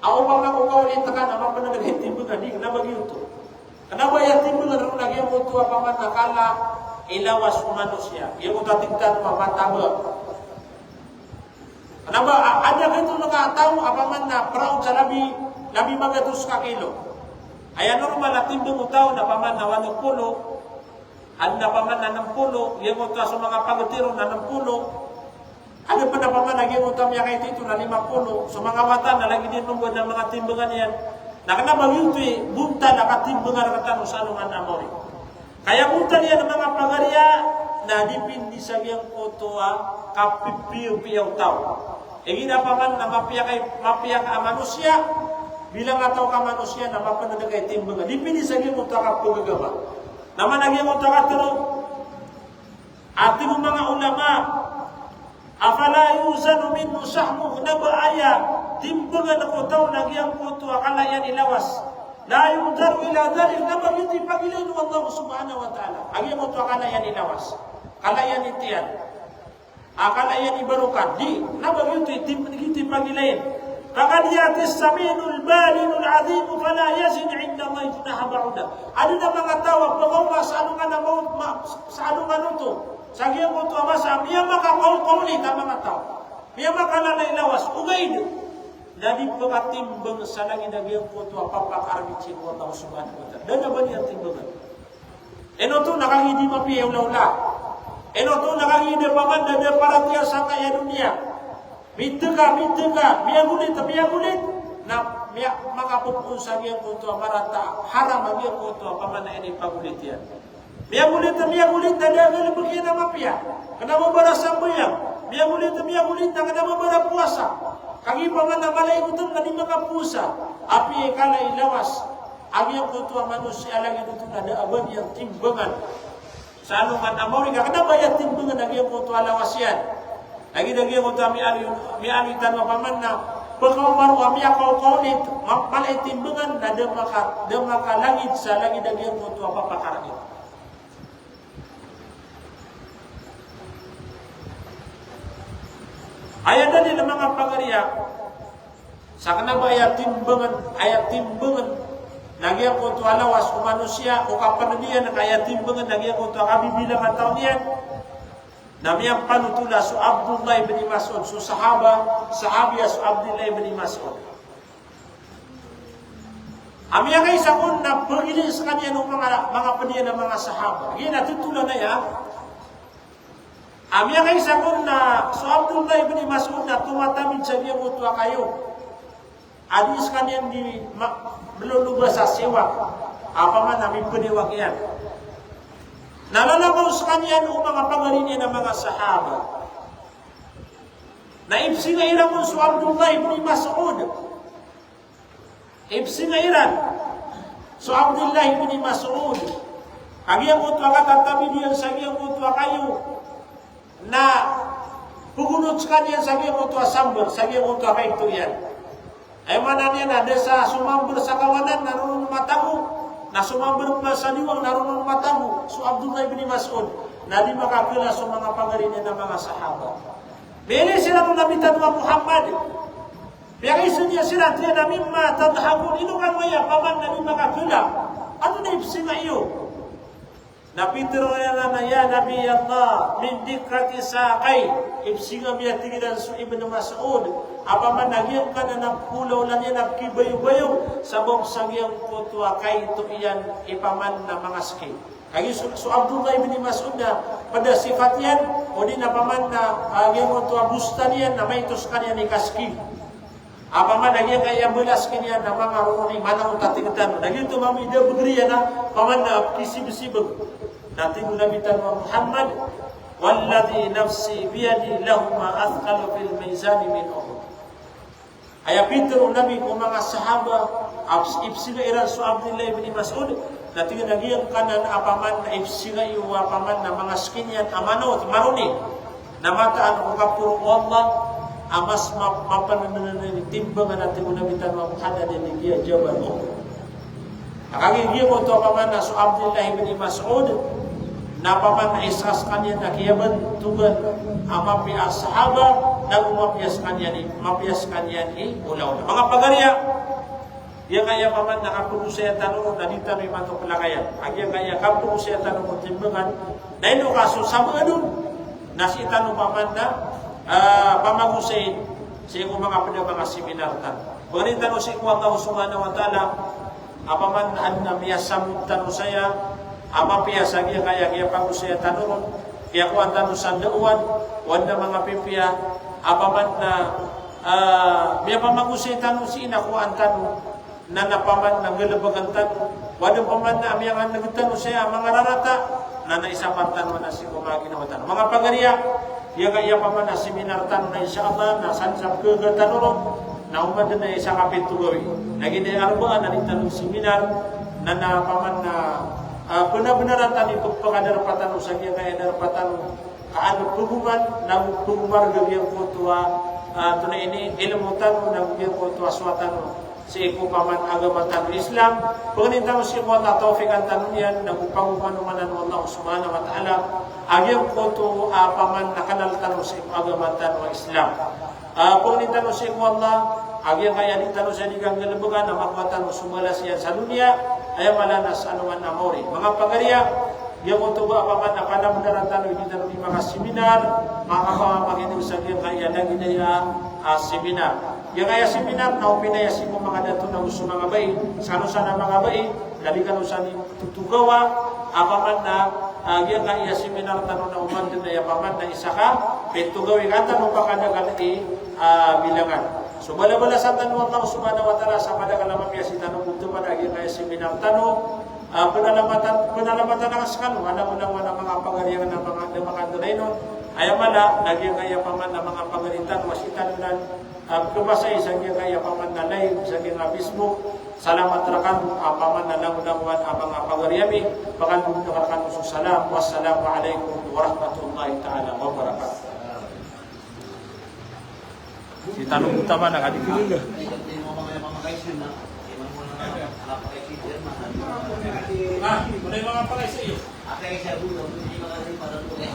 ako pa nga ulit tekan apa pernah dari timbangan di kenapa gitu? Kenapa ya timbangan ang lagi ang mutua paman na kala ilawas manusia. Yang mutua tingkat pamataba. Kenapa ada itu nakataw apa man na proud sa labi magatus ka kilo. Ay normal na timbang utaw na paman na 80, ad na paman na 60, yung utaw sa mga pagatiro na 60. Ada pa na paman na yung utaw niya kahit ito na 50. Sa mga mata na lagi din nungod ng mga timbangan yan. Na kanaba yun ito bunta na katimbangan na katano sa anong anamori. Kaya bunta niya ng mga pagarya na dipindi sa giyang kotoa kapipiyo-piyaw tao. Egina pa man na mapiya ka manusia, bilang ataw ka manusia na mapanadagay timbangan. Dipindi sa giyang kotoa kapagagaba. Naman ang giyang kotoa katano, ating mga ulama, afala yuzanu minnu sahmu na baaya, timbangan na kotoa na giyang kotoa kalayan ilawas. La yudar ila dhalil na magiti pagilin ng Allah subhanahu wa ta'ala. Ang giyang kotoa kalayan ilawas. Kalayan itiyan. Kalayan ibarukan. Di, nabag yun iti pagilayin. Kakad yatis saminul balinul adimu fala yazin inda Allah junaha ba'uda. Ano na mga tawag, pagawa sa ano nga na sa ano nga nuto. Sa giyang mo ito amasa, miya makakaw-kaulit ang mga tao. Miya makalalay lawas, ugay na. Nadi pagatimbang sa langit na giyang ko ito papakarmitsin mo tao subhanahu wa ta'ala. Dada ba niya timbangan? Eno to nakangidi mapiyaw laula. Eno to nakangide paman dada para tiya sa kaya dunia. Mitega, miya gulit, na miya makapupun sa giyang kunto marata, haram ang giyang kunto, paman na ini pagulit yan. Miya gulit, dada ang bagyan na mapiya. Kanama bara sambayang, miya gulit, na kanama bara puasa. Kagi paman na malaikutan na di makapusa. Api kala ilawas, ang giyang kunto manusia lagi dito na daaban yang timbangan. Sa anungan amori ka, kada bayat timbangan ang iyong kuto alawas yan. Lagi na iyong kuto miali tanwa paman na pagkaw maru amya kaulit, mapalay timbangan na demaka langit sa lagi na iyong kuto papakarangit. Ayat na nila mga pangariya, sa kanaba ayat timbangan, nagyang ko ito alawas kung manusia o kapanunian na kaya timbangan nagyang ko ito kabibilang ang taon niyan na miyang panutula so Abdullah ibn Mas'ud so sahabiya so Abdullah ibn Mas'ud Ami ang isa ko na pagili sa kanya ng mga paniya ng mga sahaba. Yan natutulan na ya. Ami ang isa ko na so Abdullah ibn Mas'ud na tumatamid sa niya mutwa kayo. Adis kanya di meluluba sa siwak. Apa man namin paniwag yan. Nalalabaw sa kanya ng mga pangarin ng mga sahaba. Naibsi nga iran mo sa Abdullah ibn Mas'ud. Ibsi nga iran. So Abdullah ibn Mas'ud. Agiyang utwa ka tatabi diyan sa agiyang utwa kayo. Na pugunot sa kanya sa agiyang utwa sambar. Sa agiyang utwa kayo ito yan. Ay mana niya na sa sumambar sa kawanan narunong matago. Na sumambar pa sa diwang narunong matago. So Abdullah ibn Mas'ud. Na di makakila sa mga pangarin ng mga sahaba. Bili sila ng nabitan wa Muhammad. Biyakisun niya sila, tiyan na mimma tadhakun. Inungan mo yan, paman na mimma kakula. Ano na ibsi na iyo? Napitro na na ya Nabi Allah, min dikrati saqay. Ibsi nga biya tigilan su Ibn Mas'ud. Apaman nagyang ka na ng pulaw lang yan, nagkibayo-bayo. Sabong sagyang kutwa kay ito iyan, ipaman na mga skate. Kaya so Abdullah ibn Mas'ud na pada sifat yan, o di na paman na agyang kutwa bustan yan, na may tos kanya ni kaski. Apa man nagyang kaya belas kanya na mga ruruni manang tatingtan. Nagyang tumami dia begriya na paman na kisib-sibag. Natin nabitan wa Muhammad walladhi nafsi biyadi lahuma athqalu fil mizani min Uhud. Aya pitro nabi ko mga sahaba ibsiga iran su Abdullah ibn Mas'ud natin nagyang kanan apaman na ibsiga iyo apaman na mga skinyan amano maruni namataan ko kapuro Allah amas mapanananin timbangan natin ko nabitan wa Muhammad ni dia jabal Uhud. Akagi mo to apaman na su Abdullah ibn Mas'ud na paman na isas kanya na kiyaban tugan amapi as-sahaba na mapias kanya ni ulaw. Mga pagarya yang kaya paman na kapuno siya tanong na dito may mato pelakayan. Agya kaya kapuno siya tanong mo timbangan na ino kaso sama doon nasi tanong paman na pamagusayin siya kung mga mga seminar tan. Bagaimana tanong siya kung Allah subhanahu wa ta'ala apaman na miyasamut tanong saya ama piasa dia kaya dia pagusaya tanurun dia kuan tanu sanduan wanda mga pipia apaman na dia pamagusay tanu si ina kuan tanu na napaman na galabagan tanu wanda paman na amyang nagtanu saya mga rarata na naisapatan man si kumaginawa tanu mga pagariya dia kaya paman na seminar tanu na insyaallah na sansap ke tanurun na umad na isa kapit tugawi naging arbaan na tanong seminar na napaman na benar-benar tadi pengadarapatan usahanya kaya darapatan kaano hubungan ng hubungan gagawin ko tuwa tunay ini ilmu tanu ng gagawin ko tuwa swatan sa ikupaman agama tanu Islam pengintan mo si Allah taufikan tanu yan ng upanguman ng Allah subhanahu wa ta'ala agam ko to paman nakanal tanu sa agama tanu Islam pengintan mo si Allah agam kaya di tanu sa digang galabagan na makwatan mo sumalas yan sa dunia ayaw malanas anuman na mori. Mga pagarya, yung utuba paman na panamdaran tanong hindi tanong mga seminar, mga kapamaginig sa kaya kaya lagi na yung seminar. Yung kaya seminar, na upinayasi mo mga dato na gusto mga bayi, sa sana mga bayi, lalikan usan yung tutugawa, apaman na yung kaya seminar tanong na umandun na yung paman na isa ka, petugawi ka tanong pa kadagalan bilangan. So bala-bala sa tanong Allah subhanahu wa ta'ala sa madagalamang yasi tanong kung pada kaya seminar tanong penalamatan ang sekalo ada unang-unang mga pagarian ng mga donaino ay mala nagyang kaya paman ng mga pagaritan wasitan dan kebasay sa kaya paman na live sa Facebook salamat rakan paman na langunan ang mga pagariami bakan bumutakan sa salam wassalamu alaikum warahmatullahi taala wabarakatuh. Si tanong utama na kadikilig. Muna yung mga pakay sa iyo. Akay sa bulo, hindi makasay para tuloy.